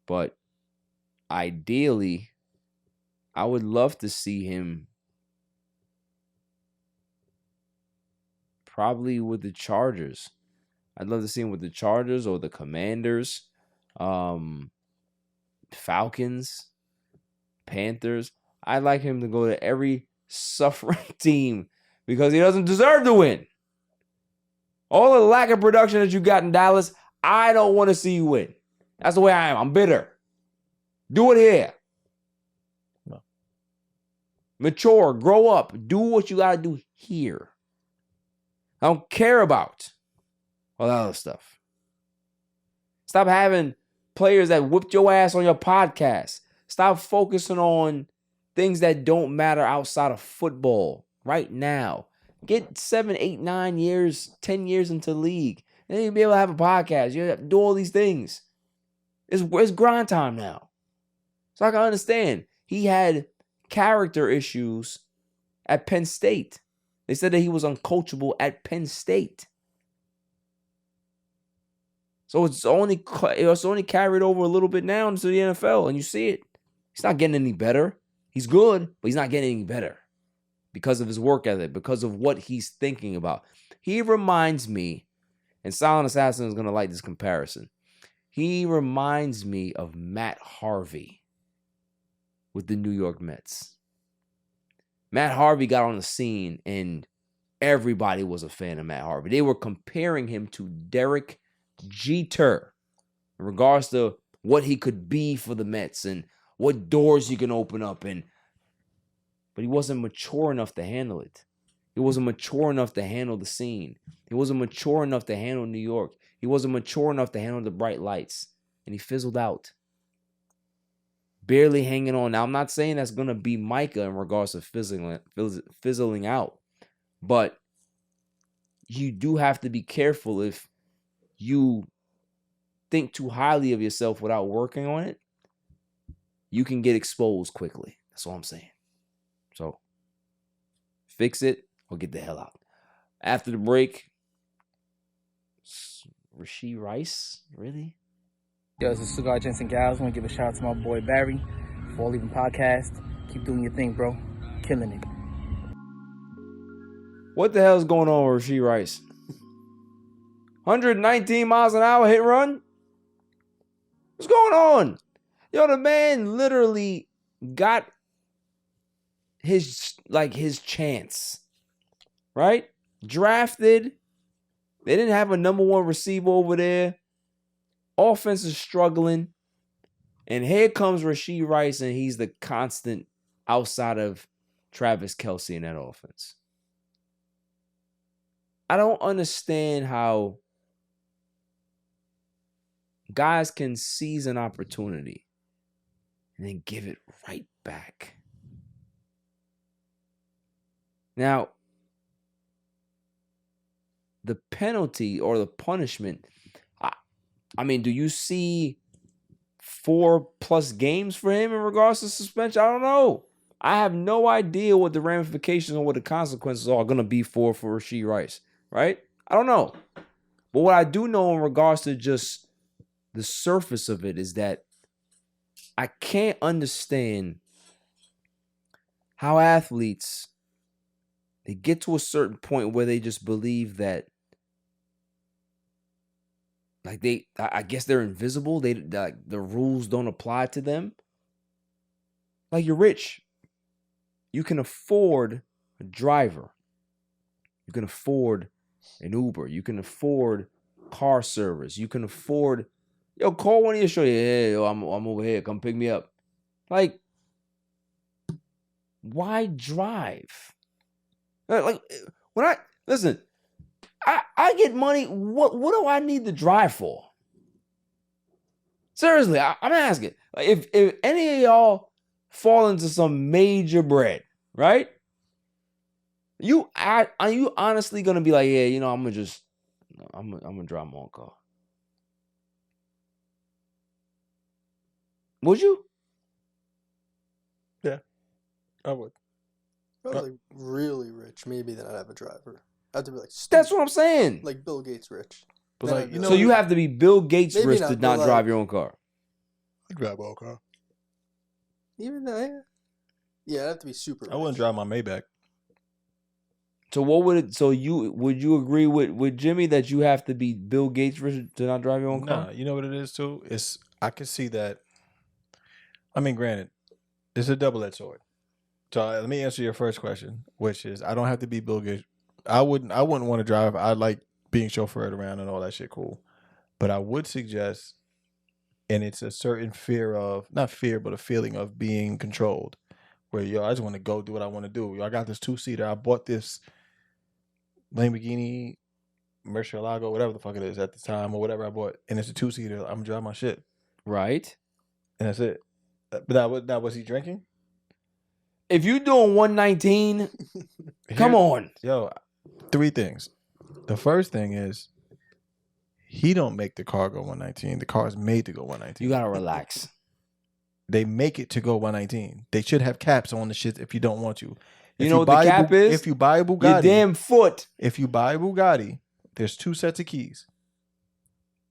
But ideally, I would love to see him probably with the Chargers. I'd love to see him with the Chargers or the Commanders, Falcons, Panthers. I'd like him to go to every suffering team because he doesn't deserve to win. All the lack of production that you got in Dallas, I don't want to see you win. That's the way I am. I'm bitter. Do it here. No. Mature, grow up, do what you got to do here. I don't care about all that other stuff. Stop having players that whipped your ass on your podcast. Stop focusing on things that don't matter outside of football right now. Get 7, 8, 9 years, 10 years into the league. Then you'll be able to have a podcast. You have to do all these things. It's grind time now. So I can understand. He had character issues at Penn State. They said that he was uncoachable at Penn State. So it's only carried over a little bit now into the NFL, and you see it. He's not getting any better. He's good, but he's not getting any better because of his work ethic, because of what he's thinking about. He reminds me, and Silent Assassin is going to like this comparison. He reminds me of Matt Harvey with the New York Mets. Matt Harvey got on the scene, and everybody was a fan of Matt Harvey. They were comparing him to Derek Jeter in regards to what he could be for the Mets and what doors he can open up. But he wasn't mature enough to handle it. He wasn't mature enough to handle the scene. He wasn't mature enough to handle New York. He wasn't mature enough to handle the bright lights. And he fizzled out. Barely hanging on. Now, I'm not saying that's going to be Micah in regards to fizzling out. But you do have to be careful if you think too highly of yourself without working on it. You can get exposed quickly. That's all I'm saying. So, fix it or get the hell out. After the break, Rashee Rice? Really? Yo, this is Cigar Gents and Gals. I want to give a shout out to my boy Barry for All Even Podcast. Keep doing your thing, bro. Killing it. What the hell is going on with Rashee Rice? 119 miles an hour hit run? What's going on? Yo, the man literally got his chance, right? Drafted. They didn't have a number one receiver over there. Offense is struggling. And here comes Rashee Rice, and he's the constant outside of Travis Kelce in that offense. I don't understand how guys can seize an opportunity and then give it right back. Now, the penalty or the punishment, I mean, do you see 4+ games for him in regards to suspension? I don't know. I have no idea what the ramifications or what the consequences are going to be for Rashee Rice, right? I don't know. But what I do know in regards to just the surface of it is that I can't understand how athletes, they get to a certain point where they just believe that, like, I guess they're invisible. The rules don't apply to them. Like, you're rich. You can afford a driver. You can afford an Uber. You can afford car service. You can afford, yo, call one of your show. Yeah, yo, I'm over here. Come pick me up. Like, why drive? Like, when I get money, what do I need to drive for? Seriously, I'm asking. Like, if any of y'all fall into some major bread, right? Are you honestly gonna be like, yeah, you know, I'm gonna drive my own car? Would you? Yeah, I would. If I was like really rich, maybe then I'd have a driver. I have to be like That's what I'm saying. like Bill Gates rich. But Then like, I'd you be know, So you have to be Bill Gates Maybe rich not, to but not like- drive your own car. drive my own car. even though, yeah, I'd have to be super rich. I wouldn't drive my Maybach. So what would it? So would you agree with Jimmy that you have to be Bill Gates rich to not drive your own car? Nah, you know what it is too? I can see that. I mean, granted, it's a double-edged sword. So let me answer your first question, which is I don't have to be Bill Gates. I wouldn't want to drive. I like being chauffeured around and all that shit. Cool, but I would suggest, and it's a certain fear of not fear, but a feeling of being controlled. Where I just want to go do what I want to do. I got this 2-seater. I bought this Lamborghini Murcielago, whatever the fuck it is at the time, or whatever I bought, and it's a 2-seater. I'm gonna drive my shit, Right. and that's it. But now was he drinking? If you doing 119, come on. Yo, 3 things. The first thing is he don't make the car go 119. The car is made to go 119. You gotta relax. They make it to go 119. They should have caps on the shit if you don't want to. You know what the cap is? If you buy a Your Bugatti, damn foot. if you buy a Bugatti, there's 2 sets of keys.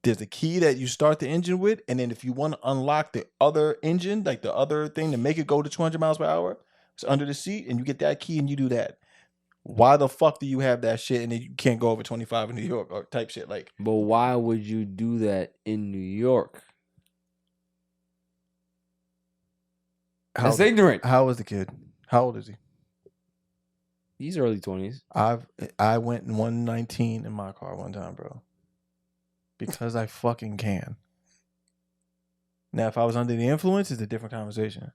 There's the key that you start the engine with, and then if you want to unlock the other engine, like the other thing to make it go to 200 miles per hour, it's under the seat, and you get that key and you do that. Why the fuck do you have that shit and then you can't go over 25 in New York or type shit? Like, But why would you do that in New York? That's ignorant. How is the kid? How old is he? He's early 20s. I went 119 in my car one time, bro. Because I fucking can. Now, if I was under the influence, it's a different conversation.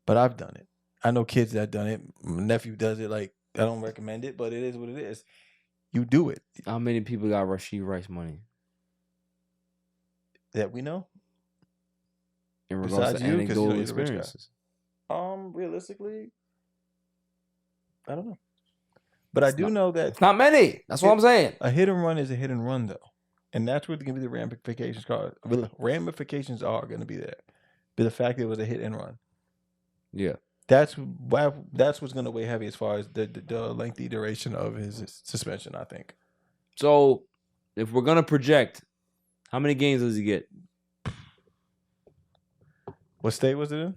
But I've done it. I know kids that done it. My nephew does it. Like, I don't recommend it, but it is what it is. You do it. How many people got Rashee Rice money? That we know. In regards Besides to you, 'cause you know anecdotal you're the rich guy. experiences. Realistically, I don't know. But I do know that It's not many. That's what I'm saying. a hit and run is a hit and run, though. And that's where going to be the ramifications. Ramifications are going to be there. But the fact that it was a hit and run. Yeah. That's what's going to weigh heavy as far as the lengthy duration of his suspension, I think. So, if we're going to project, how many games does he get? What state was it in?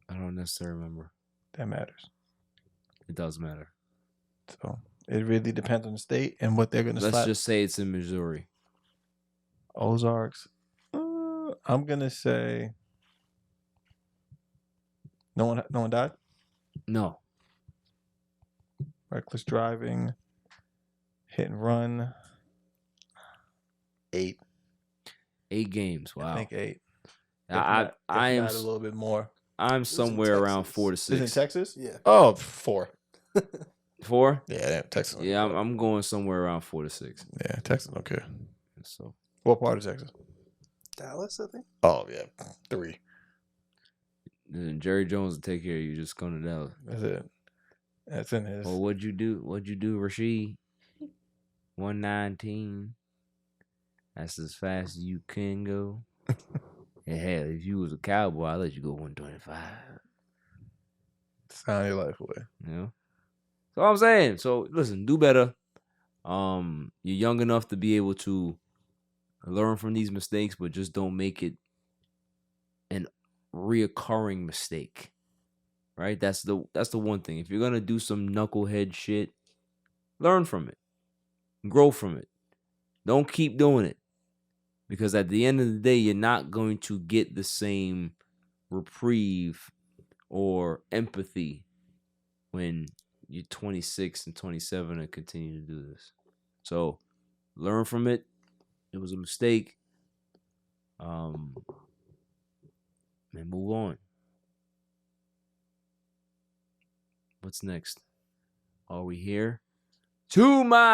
I don't necessarily remember. That matters. It does matter. So, it really depends on the state and what they're going to slap. Let's just say it's in Missouri. Ozarks. I'm going to say no one died? No. Reckless driving. Hit and run. 8. 8 games. Wow. I think 8. I am a little bit more. I'm somewhere around 4 to 6. Is it in Texas? Yeah. Oh, 4. 4? Yeah, Texas. Yeah, I'm going somewhere around 4 to 6. Yeah, Texas. Okay. So, what part of Texas? Dallas, I think. Oh yeah, 3. and Jerry Jones will take care of you. Just going to Dallas. That's it. That's in his. Well, what'd you do, Rashee? 119. That's as fast as you can go. And hell, if you was a cowboy, I'd let you go 125. Sound your life away. You know? So I'm saying. So listen, do better. You're young enough to be able to learn from these mistakes, but just don't make it an reoccurring mistake. Right? That's the one thing. If you're gonna do some knucklehead shit, learn from it. Grow from it. Don't keep doing it. Because at the end of the day, you're not going to get the same reprieve or empathy when you're 26 and 27 and continue to do this. So learn from it. It was a mistake. And move on. What's next? Are we here? To my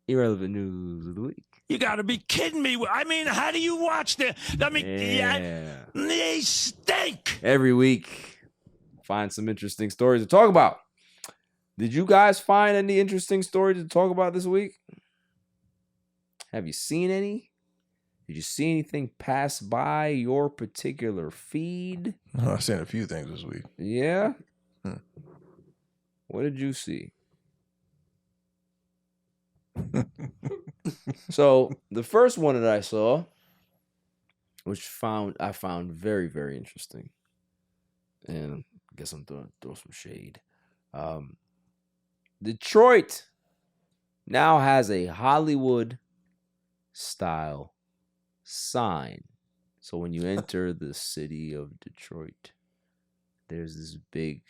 irrelevant news of the week. You got to be kidding me. I mean, how do you watch the... I mean, they stink. Every week, find some interesting stories to talk about. Did you guys find any interesting stories to talk about this week? Have you seen any? Did you see anything pass by your particular feed? I've seen a few things this week. Yeah? What did you see? So the first one that I saw, which I found very, very interesting, and I guess I'm throwing some shade. Detroit now has a Hollywood style sign. So when you enter the city of Detroit, there's this big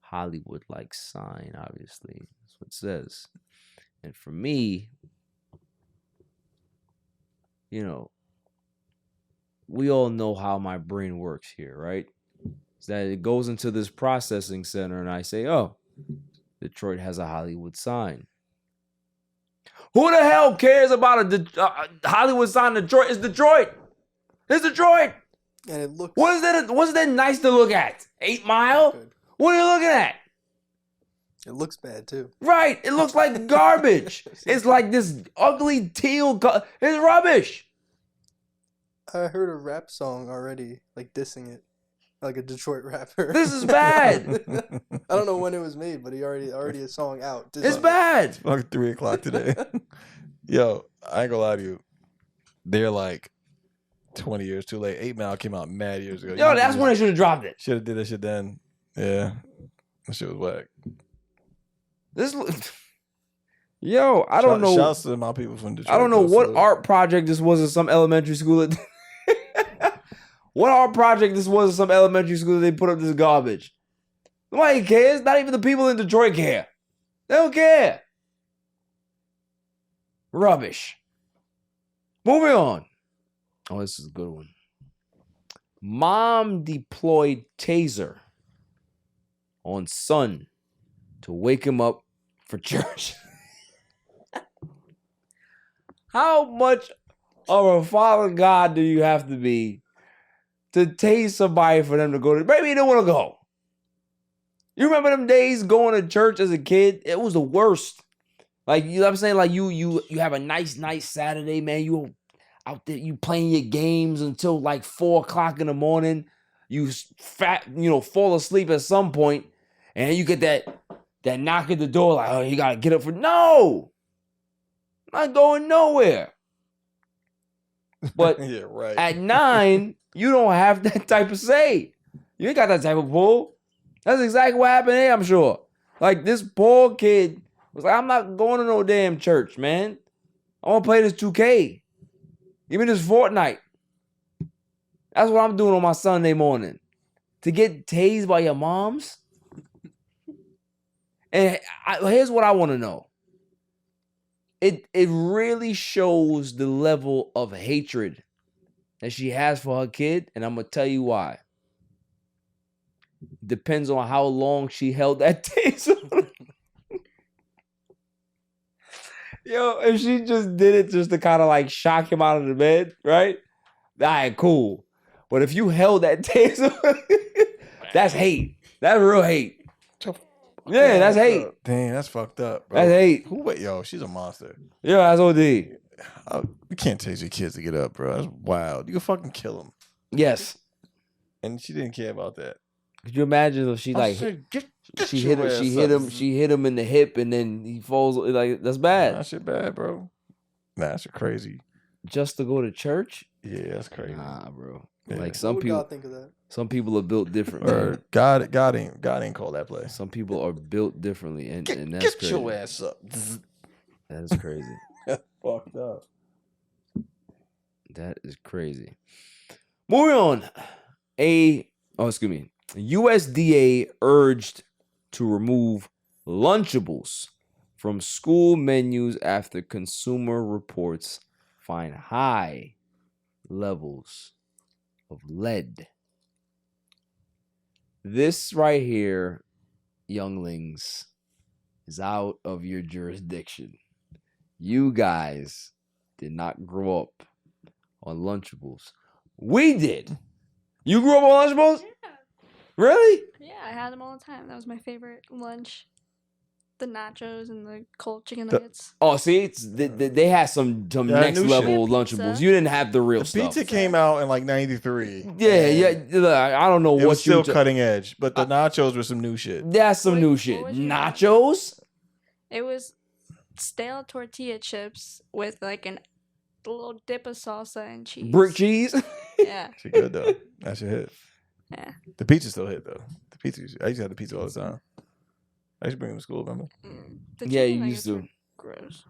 Hollywood-like sign, obviously. That's what it says. And for me, you know, we all know how my brain works here, right? Is that it goes into this processing center and I say, oh, Detroit has a Hollywood sign. Who the hell cares about a Hollywood sign in Detroit? It's Detroit. It's Detroit. And it looks... What's that nice to look at? 8 Mile? Good. What are you looking at? It looks bad, too. Right. It looks like garbage. It's like this ugly teal color. It's rubbish. I heard a rap song already, like dissing it. Like a Detroit rapper. This is bad. I don't know when it was made, but he already a song out. It's bad. It's fucking 3 o'clock today. Yo, I ain't gonna lie to you. They're like 20 years too late. 8 Mile came out mad years ago. Yo, that's when I should have dropped it. Should have did that shit then. Yeah. That shit was whack. Yo, I don't know. Shouts to my people from Detroit. I don't know what art project this was in some elementary school. What art project this was in some elementary school that they put up this garbage? Nobody cares. Not even the people in Detroit care. They don't care. Rubbish. Moving on. Oh, this is a good one. Mom deployed taser on son to wake him up for church. How much of a father God do you have to be to tase somebody for them to go to? Maybe you don't want to go. You remember them days going to church as a kid? It was the worst. Like, you know what I'm saying? Like, you have a nice Saturday, man. You out there, you playing your games until like 4 o'clock in the morning. You fall asleep at some point, and you get that knock at the door, like, oh, you gotta get up for... No! I'm not going nowhere. But yeah, right. At 9, you don't have that type of say. You ain't got that type of pull. That's exactly what happened here, I'm sure. Like, this poor kid was like, I'm not going to no damn church, man. I want to play this 2K. Give me this Fortnite. That's what I'm doing on my Sunday morning. To get tased by your moms? And here's what I want to know. It really shows the level of hatred that she has for her kid, and I'm going to tell you why. Depends on how long she held that taser. Yo, if she just did it just to kind of like shock him out of the bed, right? All right, cool. But if you held that taser, that's hate. That's real hate. Yeah, that's hate. Damn, that's fucked up, bro. That's hate. Yo, she's a monster. Yeah, that's OD. You can't tase your kids to get up, bro. That's wild. You can fucking kill them. Yes. And she didn't care about that. Could you imagine if she like she hit him in the hip and then he falls? Like, that's bad. That shit bad, bro. Nah, that's crazy. Just to go to church? Yeah, that's crazy. Nah, bro. Yeah. Like, some What would people God think of that? Some people are built different. Or God ain't called that play. Some people are built differently, and that's get crazy. your ass up. That is crazy. Fucked up. That is crazy. Moving on. USDA urged to remove Lunchables from school menus after Consumer Reports find high levels of lead. This right here, younglings, is out of your jurisdiction. You guys did not grow up on Lunchables. We did. You grew up on Lunchables? Yeah. Really? Yeah, I had them all the time. That was my favorite lunch. The nachos and the cold chicken nuggets. Oh, see, they had some next new level shit. Lunchables. Pizza. You didn't have the real The stuff. pizza came out in like '93. Yeah. I don't know It what was still cutting edge, but the nachos were some new shit. That's some Wait, new what shit. was your- Nachos. It was stale tortilla chips with like a little dip of salsa and cheese. Brick cheese. Yeah. She good though. That shit hit. Yeah. The pizza still hit though. The pizza. I used to have the pizza all the time. I used to bring them to school. Remember? The Yeah, chicken you used nuggets to. were Gross.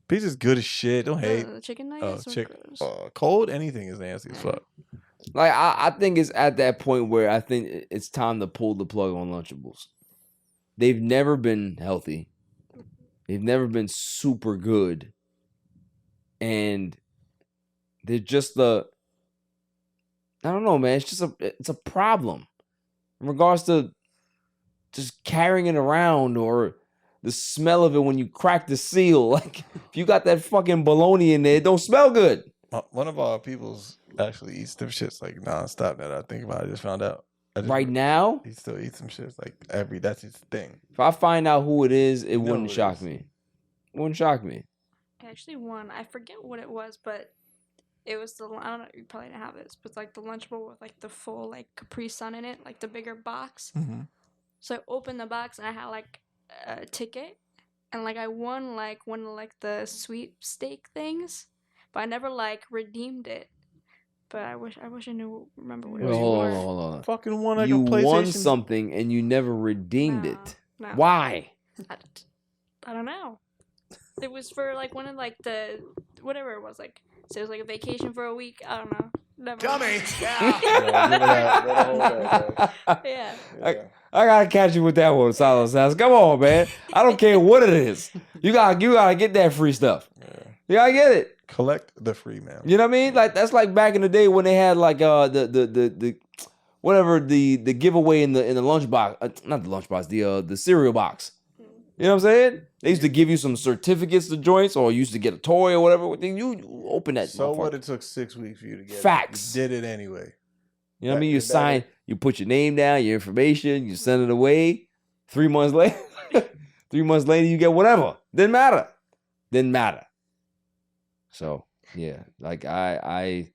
Pizza's good as shit. Don't hate. The chicken nuggets were gross. Cold anything is nasty as fuck. Like I think it's at that point where I think it's time to pull the plug on Lunchables. They've never been healthy. They've never been super good. And they're just I don't know, man. It's a problem in regards to just carrying it around or the smell of it when you crack the seal. Like if you got that fucking bologna in there, it don't smell good. One of our peoples actually eats them shits like nonstop. That I think about. I just found out. Right now, he still eats some shits like that's his thing. if I find out who it is, it You know wouldn't who it shock is. me. It wouldn't shock me. Actually, one. I forget what it was, but it was the. I don't know. You probably didn't have this, but it's like the Lunchable with like the full like Capri Sun in it, like the bigger box. Mm-hmm. So I opened the box and I had like a ticket, and like I won like one of like the sweepstake things, but I never like redeemed it. But I wish I knew remember what it was. Hold on. Fucking won like You a PlayStation. won something and you never redeemed it. No. Why? I don't know. It was for like one of like the whatever it was like. So it was like a vacation for a week. I don't know. Never. Dummy. Yeah. I gotta catch you with that one, Silas House. Come on, man. I don't care what it is. You gotta get that free stuff. You gotta get it. Collect the free man. You know what I mean? Like that's like back in the day when they had like the whatever the giveaway in the lunchbox, not the lunchbox, the cereal box. You know what I'm saying? They used to give you some certificates to joints, or you used to get a toy or whatever. You open that. So what? It took 6 weeks for you to get Facts. It. You did it anyway. You know what I mean? You sign, you put your name down, your information, you send it away. 3 months later, 3 months later, you get whatever. Didn't matter. So yeah, like I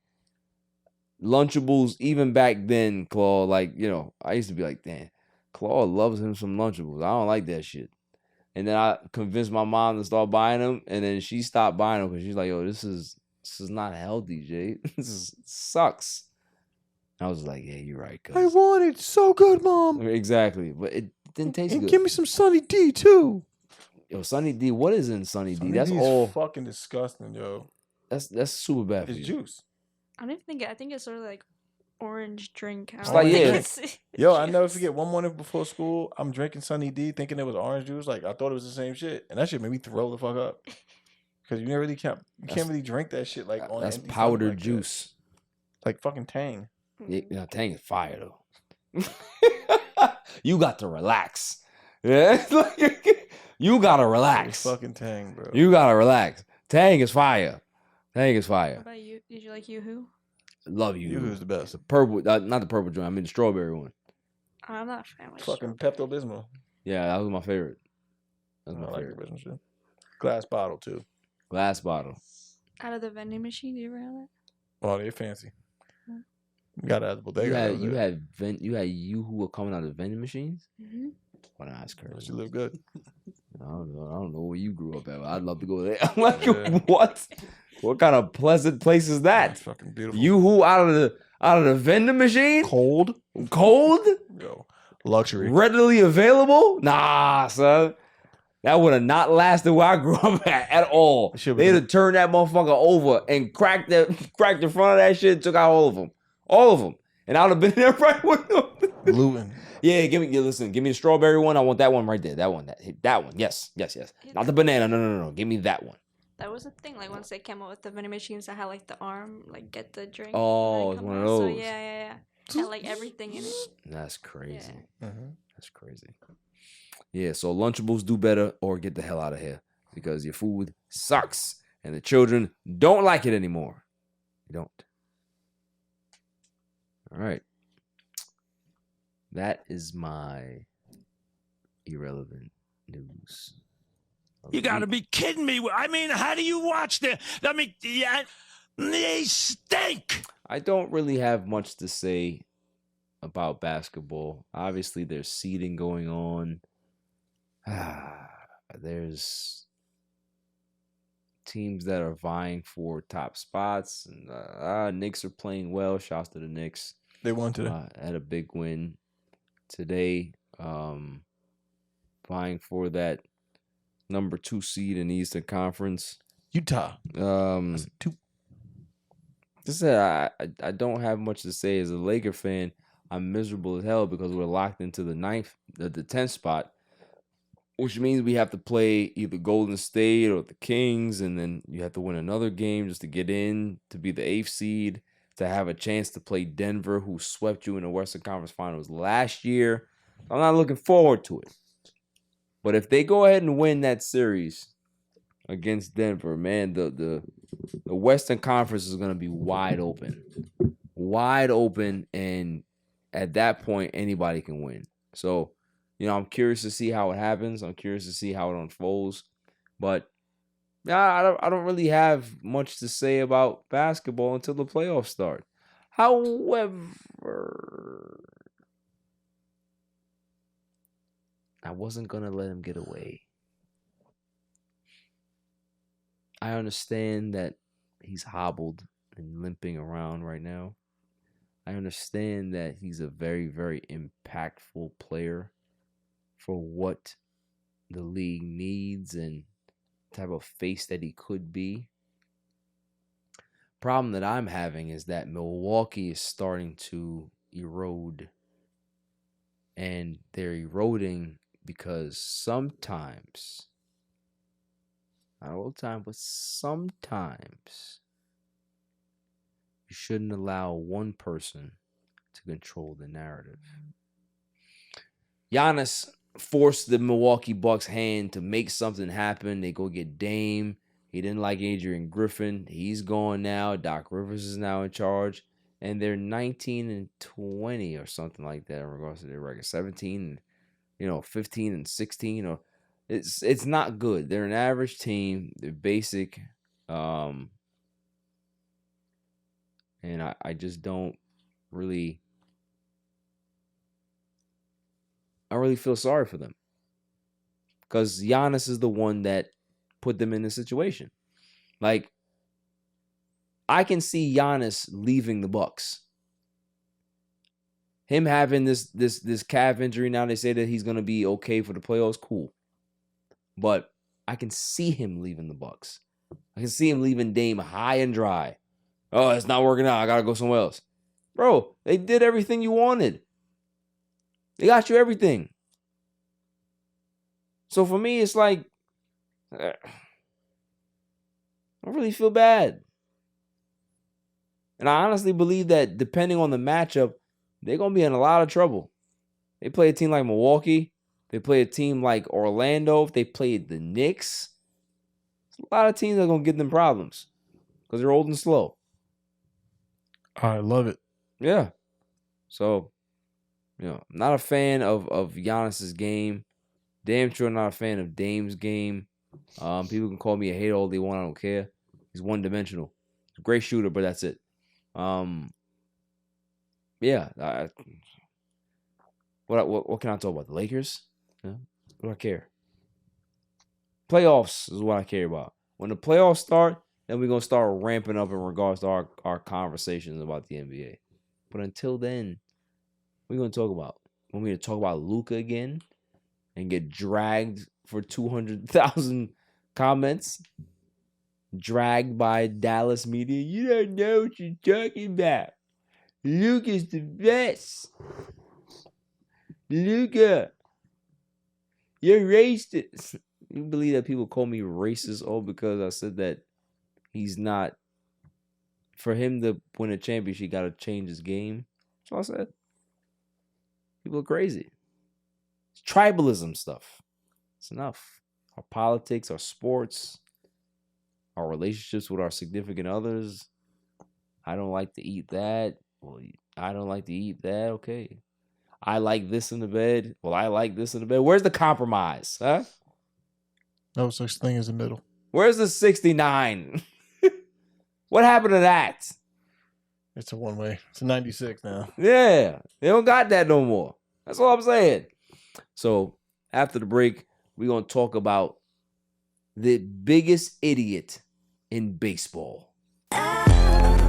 Lunchables, even back then, Claw, like, you know, I used to be like, damn, Claw loves him some Lunchables. I don't like that shit. And then I convinced my mom to start buying them, and then she stopped buying them because she's like, yo, this is not healthy, Jay. Sucks. I was like, yeah, you're right, cuz. I want it so good, Mom. Exactly, but it didn't taste And good. give me some Sunny D too. Yo, Sunny D, what is in Sunny D? Sunny That's D is all. fucking disgusting, yo. That's super bad for It's you. juice. I don't even think I think it's sort of like orange drink. I It's don't like, think yeah. it's Yo, I never forget one morning before school, I'm drinking Sunny D thinking it was orange juice. Like I thought it was the same shit. And that shit made me throw the fuck up. Because you can't really drink that shit like on That's empty powdered stomach like that. juice. Like fucking Tang. Yeah, Tang is fire though. You got to relax. Yeah, you gotta It's relax. fucking Tang, bro. You gotta relax. Tang is fire. Tang is What fire. about you? Did you like Yoo-hoo? Love you. Yoo-hoo's the best. The purple, not the purple joint. I mean the strawberry one. I'm not a fan of Fucking Pepto-Bismol. Yeah, that was my favorite. I That's my like the favorite. original shit. Glass bottle too. Glass bottle. Out of the vending machine, do you ever have that? Oh, they're fancy. You got it. You had you who were coming out of vending machines. Mm-hmm. Oh, nah, that's crazy. She live good. I don't know where you grew up at. I'd love to go there. I'm like, what? What kind of pleasant place is that? That's fucking beautiful. You who out of the vending machine? Cold? Yo, luxury. Readily available? Nah, son. That would have not lasted where I grew up at all. They'd have turned that motherfucker over and cracked the front of that shit and took out all of them. All of them. And I would have been there right with them. Looting. Yeah, give me the strawberry one. I want that one right there. That one. Yes. Not the banana. No. Give me that one. That was a thing. Like once they came out with the vending machines that had like the arm, like get the drink. Oh, and it's come one of out. So those. yeah. Had like everything in it. That's crazy. Yeah. That's crazy. Yeah, so Lunchables do better or get the hell out of here because your food sucks and the children don't like it anymore. You don't. All right. That is my irrelevant news. You got to be kidding me. I mean, how do you watch the? I mean, yeah, they stink. I don't really have much to say about basketball. Obviously, there's seeding going on. There's teams that are vying for top spots, and Knicks are playing well. Shouts to the Knicks. They won today. Had a big win today, vying for that number 2 seed in the Eastern Conference. Utah. Just I don't have much to say as a Laker fan. I'm miserable as hell because we're locked into the 10th spot, which means we have to play either Golden State or the Kings, and then you have to win another game just to get in to be the 8th seed, to have a chance to play Denver, who swept you in the Western Conference Finals last year. I'm not looking forward to it. But if they go ahead and win that series against Denver, man, the Western Conference is going to be wide open. Wide open, and at that point, anybody can win. So, I'm curious to see how it happens. I'm curious to see how it unfolds. But I don't really have much to say about basketball until the playoffs start. However, I wasn't going to let him get away. I understand that he's hobbled and limping around right now. I understand that he's a very, very impactful player for what the league needs and type of face that he could be. Problem that I'm having is that Milwaukee is starting to erode. And they're eroding because sometimes, not all the time, but sometimes, you shouldn't allow one person to control the narrative. Giannis forced the Milwaukee Bucks' hand to make something happen. They go get Dame. He didn't like Adrian Griffin. He's gone now. Doc Rivers is now in charge. And they're 19-20 or something like that in regards to their record. 17, 15 and 16. Or it's not good. They're an average team. They're basic. And I just don't really feel sorry for them. Because Giannis is the one that put them in this situation. Like, I can see Giannis leaving the Bucks. Him having this calf injury now, they say that he's going to be okay for the playoffs. Cool. But I can see him leaving the Bucks. I can see him leaving Dame high and dry. Oh, it's not working out. I got to go somewhere else. Bro, they did everything you wanted. They got you everything. So for me, it's like, I really feel bad. And I honestly believe that depending on the matchup, they're going to be in a lot of trouble. They play a team like Milwaukee. They play a team like Orlando. If they play the Knicks, a lot of teams are going to give them problems because they're old and slow. I love it. Yeah. So, I'm not a fan of Giannis's game. Damn sure not a fan of Dame's game. People can call me a hater all they want. I don't care. He's one-dimensional. He's a great shooter, but that's it. Yeah. What can I talk about? The Lakers? Yeah. What do I care? Playoffs is what I care about. When the playoffs start, then we're going to start ramping up in regards to our conversations about the NBA. But until then, what are we going to talk about? Want me to talk about Luka again and get dragged for 200,000 comments? Dragged by Dallas media? You don't know what you're talking about. Luka's the best. Luka, you're racist. You believe that people call me racist all because I said that he's not, for him to win a championship, he got to change his game. That's all I said. People are crazy. It's tribalism stuff. It's enough. Our politics, our sports, our relationships with our significant others. I don't like to eat that. Well, I don't like to eat that. Okay. I like this in the bed. Well, I like this in the bed. Where's the compromise? Huh? No such thing as a middle. Where's the 69? What happened to that? It's a one-way. It's a 96 now. Yeah, they don't got that no more. That's all I'm saying. So after the break, we're going to talk about the biggest idiot in baseball. Can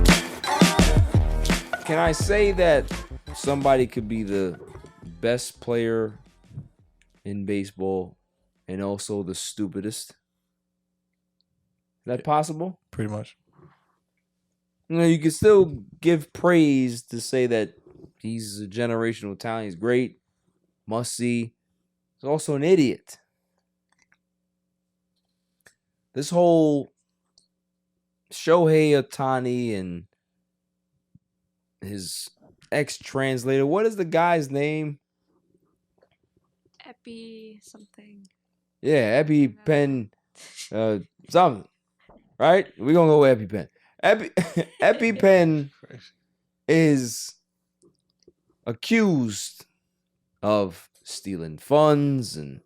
I say that somebody could be the best player in baseball and also the stupidest? Is that possible? Pretty much. You can still give praise to say that he's a generational talent. He's great, must see. He's also an idiot. This whole Shohei Ohtani and his ex-translator, what is the guy's name? Epi something. Yeah, EpiPen something. Right? We're going to go with EpiPen. EpiPen is accused of stealing funds and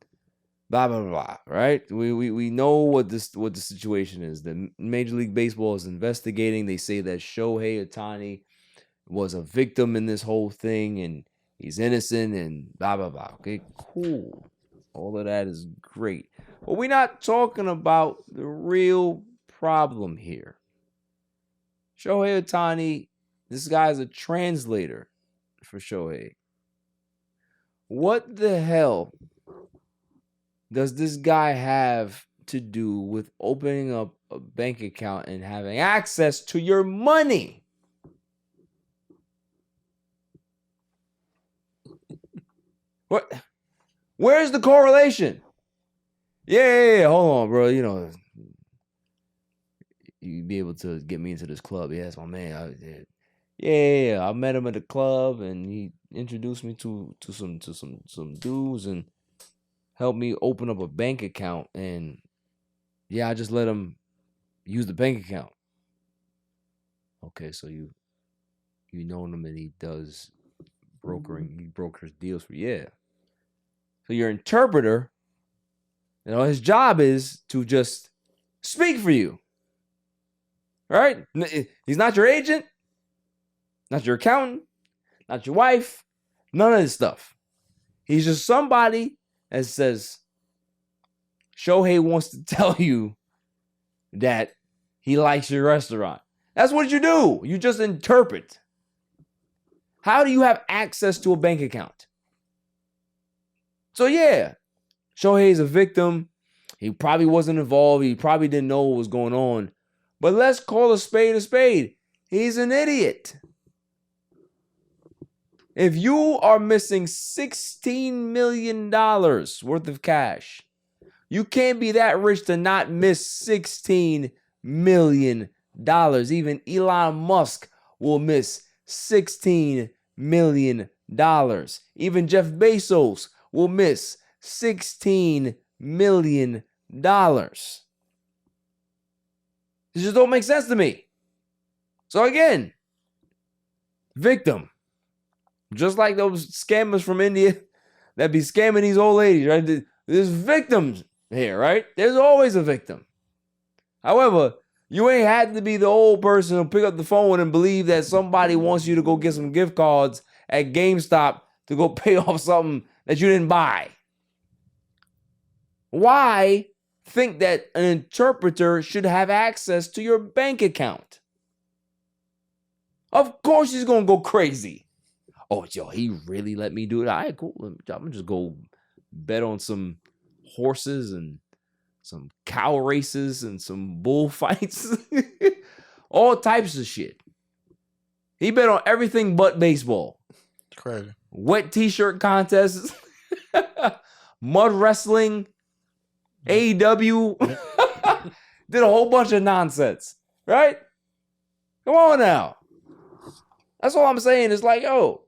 blah blah blah. Right? We know what the situation is. The Major League Baseball is investigating. They say that Shohei Ohtani was a victim in this whole thing and he's innocent and blah blah blah. Okay, cool. All of that is great. But we're not talking about the real problem here. Shohei Ohtani, this guy's a translator for Shohei. What the hell does this guy have to do with opening up a bank account and having access to your money? What? Where's the correlation? Yeah. Hold on, bro. You know, you'd be able to get me into this club. Yeah, that's my man. I met him at the club, and he introduced me to some dudes and helped me open up a bank account. And yeah, I just let him use the bank account. Okay, so you know him, and he does brokering. He brokers deals for So your interpreter, his job is to just speak for you. Right? He's not your agent, not your accountant, not your wife, none of this stuff. He's just somebody that says, Shohei wants to tell you that he likes your restaurant. That's what you do. You just interpret. How do you have access to a bank account? So yeah, Shohei is a victim. He probably wasn't involved. He probably didn't know what was going on. But let's call a spade a spade. He's an idiot. If you are missing $16 million worth of cash, you can't be that rich to not miss $16 million. Even Elon Musk will miss $16 million. Even Jeff Bezos will miss $16 million. This just don't make sense to me. So again, victim. Just like those scammers from India that be scamming these old ladies, right? There's victims here, right? There's always a victim. However, you ain't had to be the old person who pick up the phone and believe that somebody wants you to go get some gift cards at GameStop to go pay off something that you didn't buy. Why think that an interpreter should have access to your bank account? Of course he's going to go crazy. Oh, yo, he really let me do it. All right, cool. I'm going to just go bet on some horses and some cow races and some bullfights. All types of shit. He bet on everything but baseball. It's crazy. Wet t-shirt contests. Mud wrestling. AEW. Did a whole bunch of nonsense. Right? Come on now. That's all I'm saying. It's like, yo,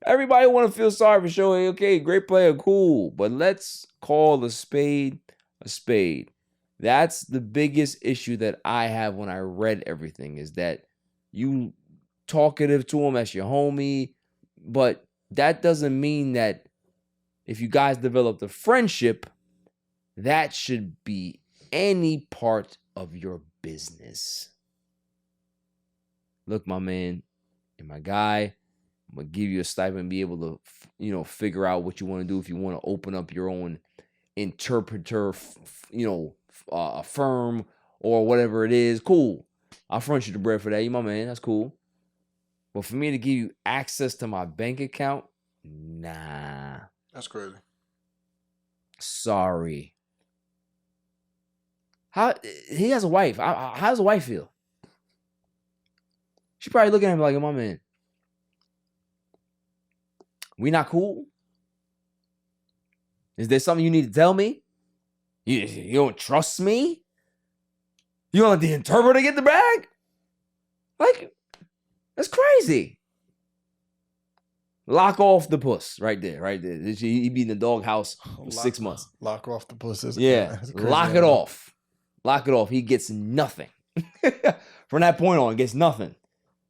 everybody want to feel sorry for Shohei. Okay, great player, cool. But let's call a spade a spade. That's the biggest issue that I have when I read everything, is that you talkative to him as your homie, but that doesn't mean that if you guys developed a friendship, that should be any part of your business. Look, my man and my guy, I'm going to give you a stipend and be able to, figure out what you want to do. If you want to open up your own interpreter, firm or whatever it is, cool. I'll front you the bread for that. You my man. That's cool. But for me to give you access to my bank account, nah. That's crazy. Sorry. He has a wife. How does a wife feel? She probably looking at him like, my man, we not cool? Is there something you need to tell me? You don't trust me? You want the interpreter to get the bag? Like, that's crazy. Lock off the puss right there. He be in the doghouse for 6 months. Lock off the puss. Lock it off. Lock it off. He gets nothing. From that point on, gets nothing.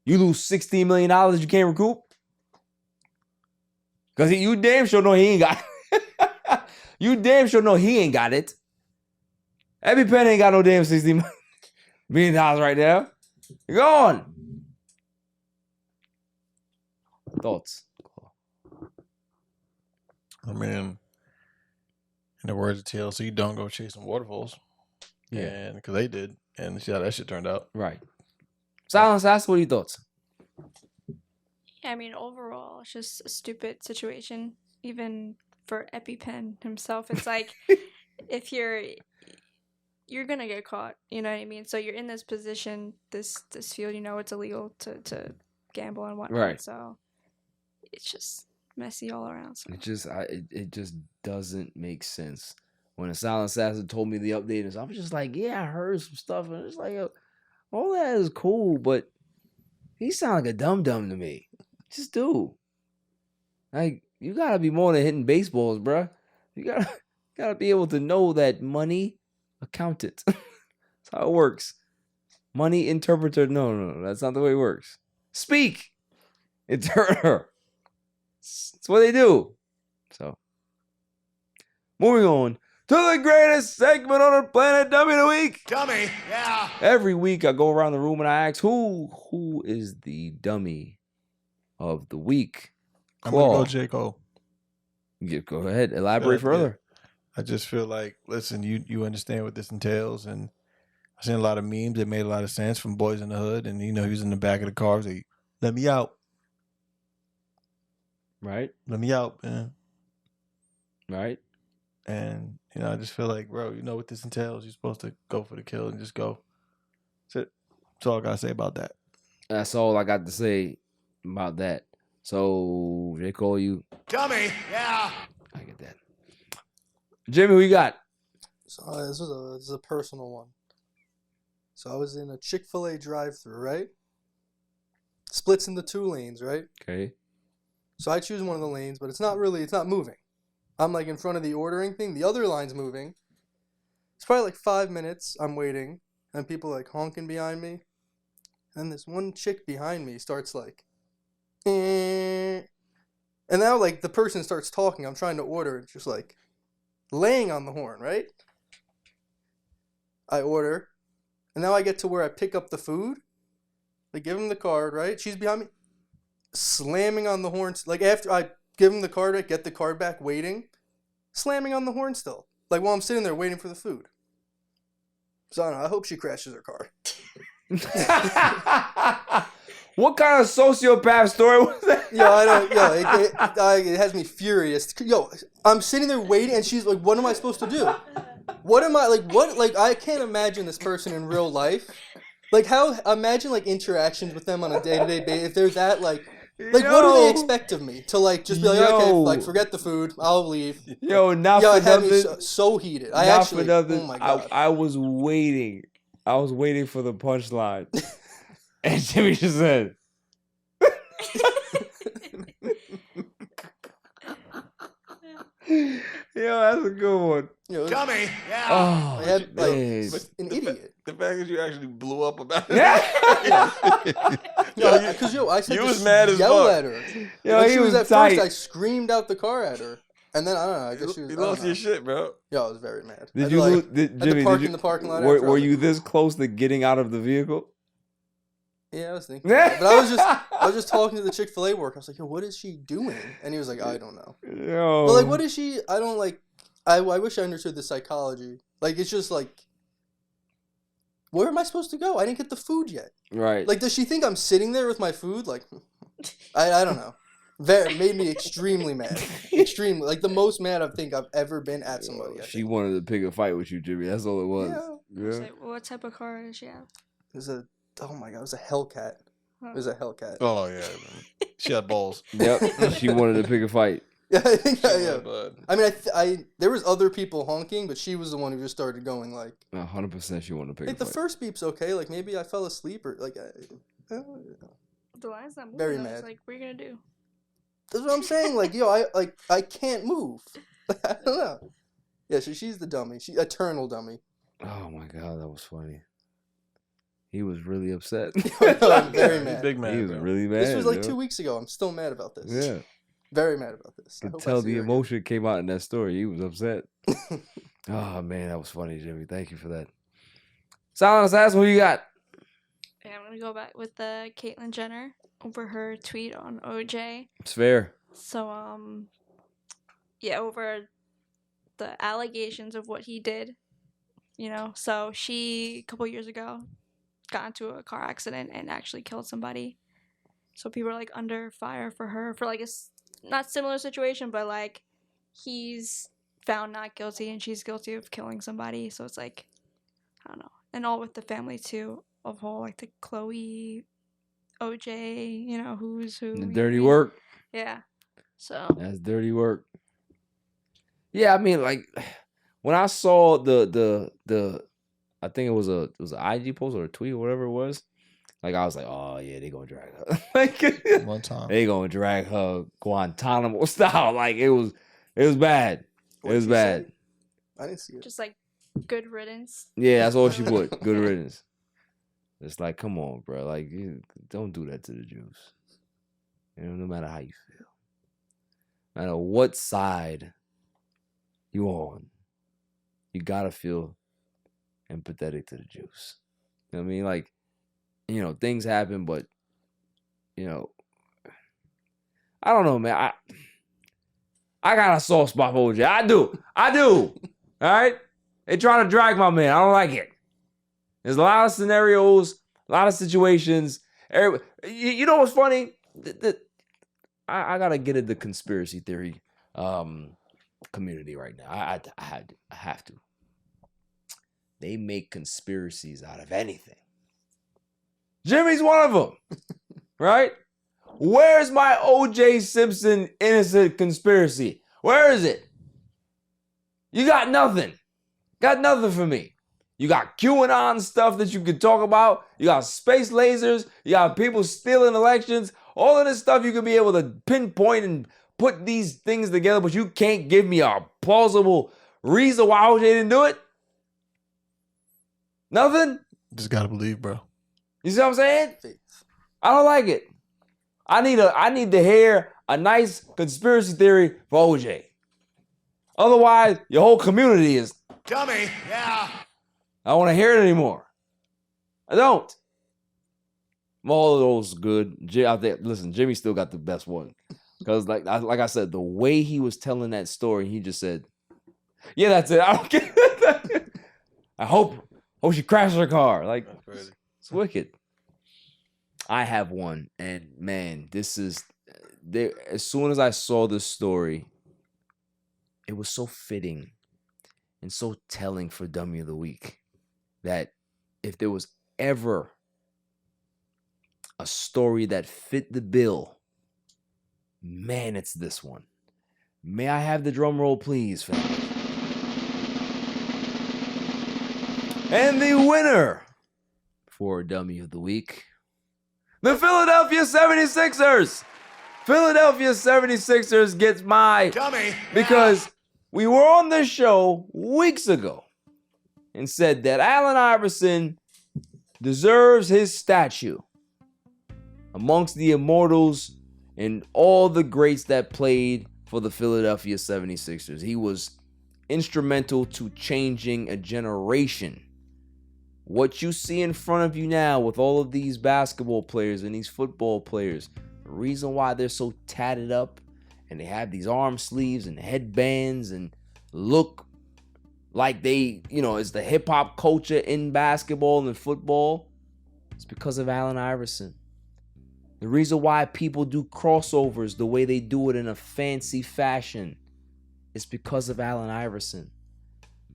You lose $16 million you can't recoup? Because you damn sure know he ain't got it. You damn sure know he ain't got it. Every penny ain't got no damn $16 million right now. You're gone. Thoughts? I mean, in the words of TLC, don't go chasing waterfalls. Yeah. And because they did. And see how that shit turned out. Right. Silence, ask what are your thoughts? Yeah, I mean, overall, it's just a stupid situation. Even for EpiPen himself, it's like, if you're gonna get caught, you know what I mean? So you're in this position, this field, it's illegal to gamble and whatnot. Right. So it's just messy all around. So. It just doesn't make sense. When the Silent Assassin told me the update, I was just like, yeah, I heard some stuff, and it's like, all that is cool, but he sound like a dum-dum to me. Just do. Like, you gotta be more than hitting baseballs, bruh. You gotta be able to know that money accountant. That's how it works. Money interpreter. No, that's not the way it works. Speak. Interpreter. That's what they do. So, moving on to the greatest segment on the planet, Dummy of the Week. Dummy, yeah. Every week I go around the room and I ask who is the dummy of the week. I'm going to go J. Cole. Go ahead. Elaborate further. I just feel like, listen, you understand what this entails. And I've seen a lot of memes that made a lot of sense from Boys in the Hood. And, he was in the back of the car. Like, let me out. Right. Let me out, man. Right. And, I just feel like, bro, you know what this entails. You're supposed to go for the kill and just go. That's it. That's all I got to say about that. That's all I got to say about that. So, J. Cole, you. Dummy, yeah. I get that. Jimmy, who you got? So this is a personal one. So I was in a Chick-fil-A drive-thru, right? Splits into 2 lanes, right? Okay. So I choose one of the lanes, but it's not moving. I'm like in front of the ordering thing. The other line's moving. It's probably like 5 minutes. I'm waiting, and people like honking behind me. And this one chick behind me starts like, and now like the person starts talking. I'm trying to order. It's just like laying on the horn, right? I order, and now I get to where I pick up the food. They give him the card, right? She's behind me, slamming on the horn. Like after I give him the card, I get the card back, waiting, slamming on the horn still. Like while I'm sitting there waiting for the food. So I don't know. I hope she crashes her car. What kind of sociopath story was that? It has me furious. Yo, I'm sitting there waiting, and she's like, "What am I supposed to do? What am I like? What like? I can't imagine this person in real life. Like how? Imagine like interactions with them on a day-to-day basis. If they're that like what do they expect of me? To like just be like, okay, like forget the food, I'll leave. It had me so heated. Oh my god, I was waiting. I was waiting for the punchline. And Jimmy just said, that's a good one. Dummy, yeah. Oh, I had, like, an idiot. The fact that you actually blew up about it. Because I said you to was mad as yell fuck. at her. Yo, When he she was was at tight. first, I screamed out the car at her, and then I don't know. I guess she was. You I don't lost know. your shit, bro. Yo, I was very mad. Did I'd you like, lose? Jimmy, park did you, in the parking lot. were after, I was you like, this close to getting out of the vehicle? Yeah, I was thinking. About it. But I was just talking to the Chick-fil-A worker. I was like, "Yo, what is she doing?" And he was like, "I don't know." Yo. But like, what is she? I don't like. I wish I understood the psychology. Like, it's just like, where am I supposed to go? I didn't get the food yet. Right. Like, does she think I'm sitting there with my food? Like, I don't know. Made me extremely mad. Extremely. Like, the most mad I think I've ever been at somebody. She wanted to pick a fight with you, Jimmy. That's all it was. Yeah. Like, what type of car did she have? It was a, oh my God, it was a Hellcat. It was a Hellcat. Oh, yeah. She had balls. Yep. She wanted to pick a fight. Yeah, I think yeah. Bud. I mean, I there was other people honking, but she was the one who just started going like. 100% she wanted to pick Like a the fight. first beep's okay. Like maybe I fell asleep or like. The line's not moving. Very I was mad. like, what are you gonna do? That's what I'm saying. Like yo, I can't move. I don't know. Yeah, she's the dummy. She eternal dummy. Oh my God, that was funny. He was really upset. I'm very mad. Big man. He was bro. really mad. This was like yo. 2 weeks ago. I'm still mad about this. Yeah. Very mad about this. I You hope could I tell see the her again. emotion came out in that story. He was upset. Oh man, that was funny, Jimmy. Thank you for that. Silence, ask what you got. Yeah, I'm gonna go back with Caitlyn Jenner over her tweet on OJ. It's fair. So yeah, over the allegations of what he did, so she a couple years ago got into a car accident and actually killed somebody. So people are like under fire for her for like a not similar situation, but like he's found not guilty and she's guilty of killing somebody. So it's like, I don't know, and all with the family too of whole like the Chloe, OJ, who's who. The dirty work. Yeah. So That's dirty work. Yeah, I mean, like when I saw the I think it was an IG post or a tweet or whatever it was. Like I was like, oh yeah, they gonna drag her. Like One time. they gonna drag her Guantanamo style. Like it was bad. What'd it was she bad. say? I didn't see it. just like good riddance. Yeah, that's all she put. Good riddance. It's like, come on, bro. Like, don't do that to the Jews. No matter how you feel, no matter what side you on, you gotta feel empathetic to the Jews. You know what I mean? Like, things happen, but I don't know, man. I got a soft spot for OJ. I do. All right? They trying to drag my man. I don't like it. There's a lot of scenarios, a lot of situations. You know what's funny? I gotta get into the conspiracy theory community right now. I have to. They make conspiracies out of anything. Jimmy's one of them, right? Where's my O.J. Simpson innocent conspiracy? Where is it? You got nothing. Got nothing for me. You got QAnon stuff that you can talk about. You got space lasers. You got people stealing elections. All of this stuff you can be able to pinpoint and put these things together, but you can't give me a plausible reason why OJ didn't do it? Nothing? Just gotta believe, bro. You see what I'm saying? I don't like it. I need to hear a nice conspiracy theory for OJ. Otherwise, your whole community is Dummy, yeah. I don't want to hear it anymore. I don't. All of those good. Listen, Jimmy still got the best one. Because like I said, the way he was telling that story, he just said, yeah, that's it. I don't get it. I hope she crashed her car. Like, it's wicked. I have one. And man, this is... As soon as I saw this story, it was so fitting and so telling for Dummy of the Week that if there was ever a story that fit the bill, man, it's this one. May I have the drum roll, please, family? And the winner for Dummy of the Week, the Philadelphia 76ers. Philadelphia 76ers gets my Dummy. because we were on this show weeks ago and said that Allen Iverson deserves his statue amongst the immortals and all the greats that played for the Philadelphia 76ers. He was instrumental to changing a generation. What you see in front of you now with all of these basketball players and these football players, the reason why they're so tatted up and they have these arm sleeves and headbands and look like they, it's the hip hop culture in basketball and football, it's because of Allen Iverson. The reason why people do crossovers the way they do it in a fancy fashion is because of Allen Iverson.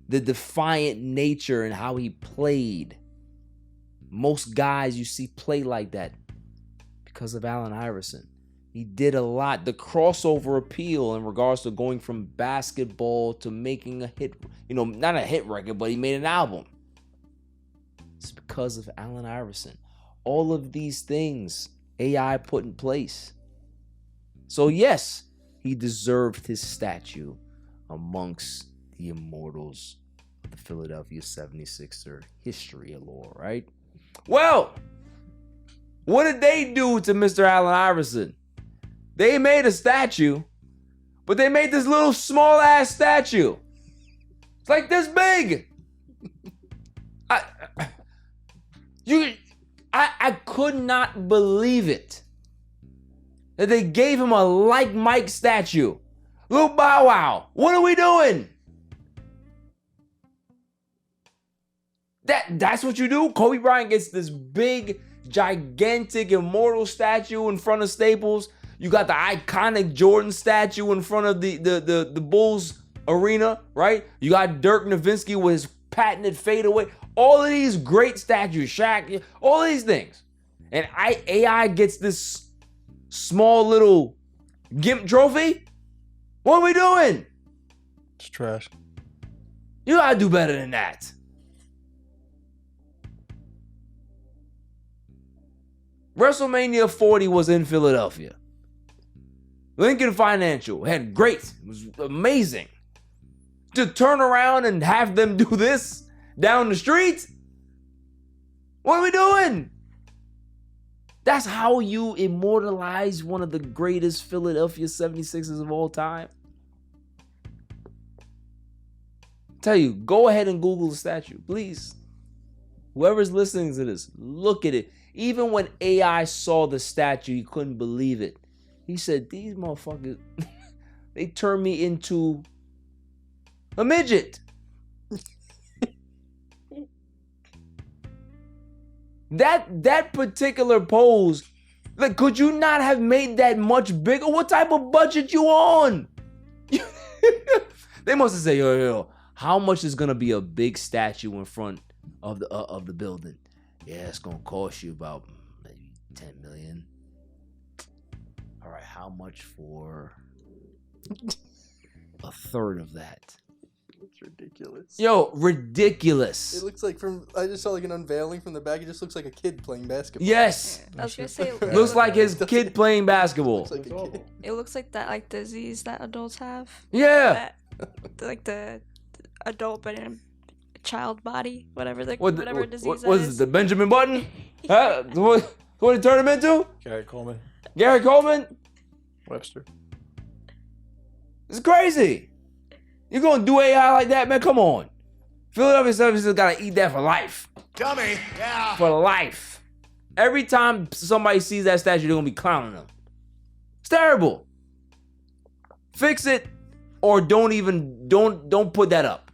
The defiant nature and how he played. Most guys you see play like that because of Allen Iverson. He did a lot. The crossover appeal in regards to going from basketball to making a hit, not a hit record, but he made an album. It's because of Allen Iverson. All of these things AI put in place. So yes, he deserved his statue amongst the immortals of the Philadelphia 76er history lore, right? Well, what did they do to Mr. Allen Iverson? They made a statue, but they made this little small ass statue. It's like this big. I could not believe it that they gave him a like Mike statue. Little Bow Wow, what are we doing? That's what you do? Kobe Bryant gets this big, gigantic, immortal statue in front of Staples. You got the iconic Jordan statue in front of the Bulls arena, right? You got Dirk Nowitzki with his patented fadeaway. All of these great statues, Shaq, all of these things. And AI gets this small little GIMP trophy? What are we doing? It's trash. You gotta do better than that. WrestleMania 40 was in Philadelphia. Lincoln Financial had great, it was amazing. To turn around and have them do this down the street? What are we doing? That's how you immortalize one of the greatest Philadelphia 76ers of all time. Tell you, go ahead and Google the statue, please. Whoever's listening to this, look at it. Even when AI saw the statue, he couldn't believe it. He said, these motherfuckers, they turned me into a midget. That particular pose, like, could you not have made that much bigger? What type of budget you on? They must have said, yo, how much is gonna be a big statue in front of the building? Yeah, it's gonna cost you about maybe 10 million. All right, how much for a third of that? It's ridiculous. Yo, ridiculous. It looks like I just saw like an unveiling from the back. It just looks like a kid playing basketball. Yes. I was gonna say Looks like his kid playing basketball. Looks like a kid. it looks like that disease that adults have. Yeah. Like the adult but in a child body, whatever disease What that is it, the Benjamin Button? Huh? What did he turn him into? Gary Coleman. Gary Coleman? Webster. It's crazy. You gonna do AI like that, man? Come on. Philadelphia 76ers gotta eat that for life. Dummy, yeah. For life. Every time somebody sees that statue, they're gonna be clowning them. It's terrible. Fix it, or don't put that up.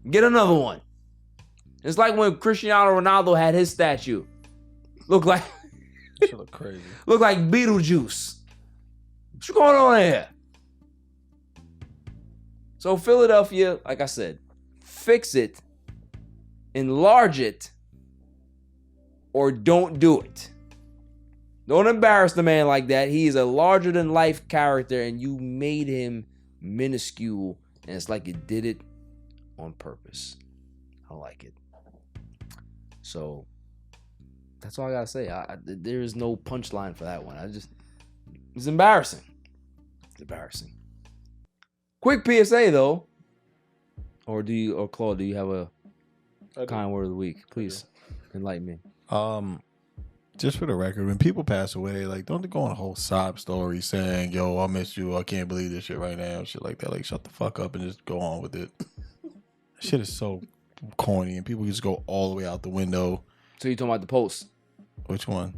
Get another one. It's like when Cristiano Ronaldo had his statue. Look like Look crazy. Look like Beetlejuice. What's going on here? So Philadelphia, like I said, fix it, enlarge it, or don't do it. Don't embarrass the man like that. He is a larger than life character and you made him minuscule, and it's like you did it on purpose. I like it. So that's all I gotta say. There is no punchline for that one. It's embarrassing. It's embarrassing. Quick PSA though, or Claude, do you have a kind word of the week, please? Enlighten me. Just for the record, when people pass away, like, don't go on a whole sob story saying, "Yo, I miss you. I can't believe this shit right now," shit like that. Like, shut the fuck up and just go on with it. Shit is so corny, and people just go all the way out the window. So you talking about the post? Which one?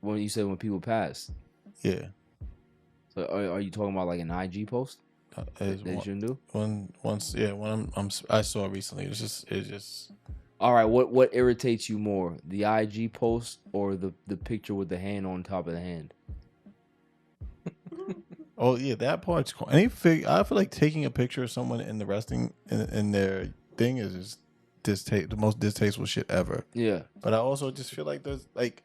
When you said when people pass. Yeah. So are you talking about like an IG post? They shouldn't do. When I saw it recently. It's just. All right. What irritates you more, the IG post or the picture with the hand on top of the hand? Oh yeah, that part's cool. I feel like taking a picture of someone in the resting in their thing is just the most distasteful shit ever. Yeah. But I also just feel like there's like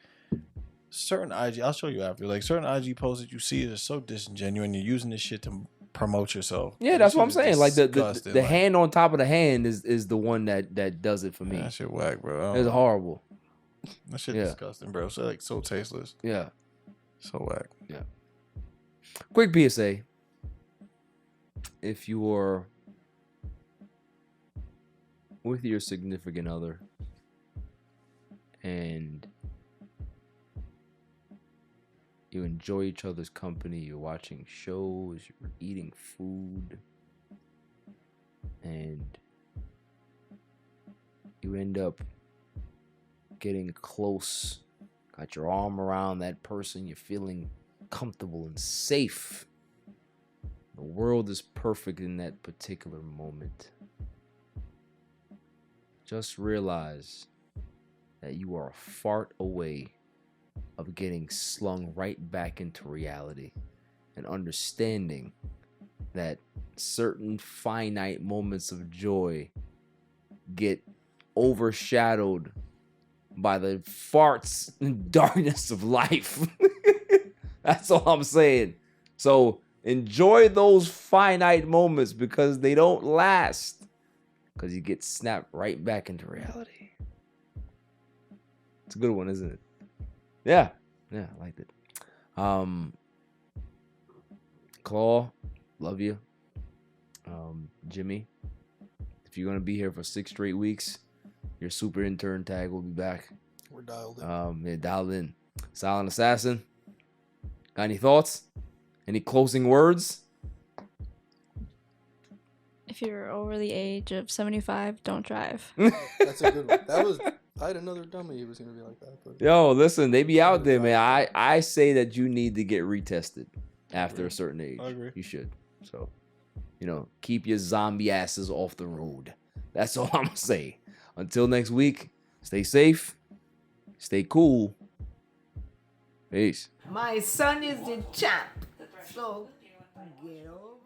certain IG. I'll show you after. Like certain IG posts that you see is so disingenuous. You're using this shit to promote yourself. Yeah, that's what I'm saying. Like the like, hand on top of the hand is the one that does it for me. That shit whack, bro. It's horrible. That shit disgusting, bro. So like so tasteless. Yeah. So whack. Yeah. Quick PSA. If you're with your significant other and you enjoy each other's company, you're watching shows, you're eating food, and you end up getting close, got your arm around that person, you're feeling comfortable and safe. The world is perfect in that particular moment. Just realize that you are a fart away of getting slung right back into reality and understanding that certain finite moments of joy get overshadowed by the farts and darkness of life. That's all I'm saying. So enjoy those finite moments because they don't last. Because you get snapped right back into reality. It's a good one, isn't it? Yeah. Yeah, I liked it. Claw, love you. Jimmy, if you're going to be here for 6 straight weeks, your super intern tag will be back. We're dialed in. Yeah, dialed in. Silent Assassin, got any thoughts? Any closing words? If you're over the age of 75, don't drive. That's a good one. I had another dummy who was going to be like that. But Yo, listen, they be out there, man. I say that you need to get retested after a certain age. I agree. You should. So, keep your zombie asses off the road. That's all I'm going to say. Until next week, stay safe, stay cool. Peace. My son is the champ. So, get over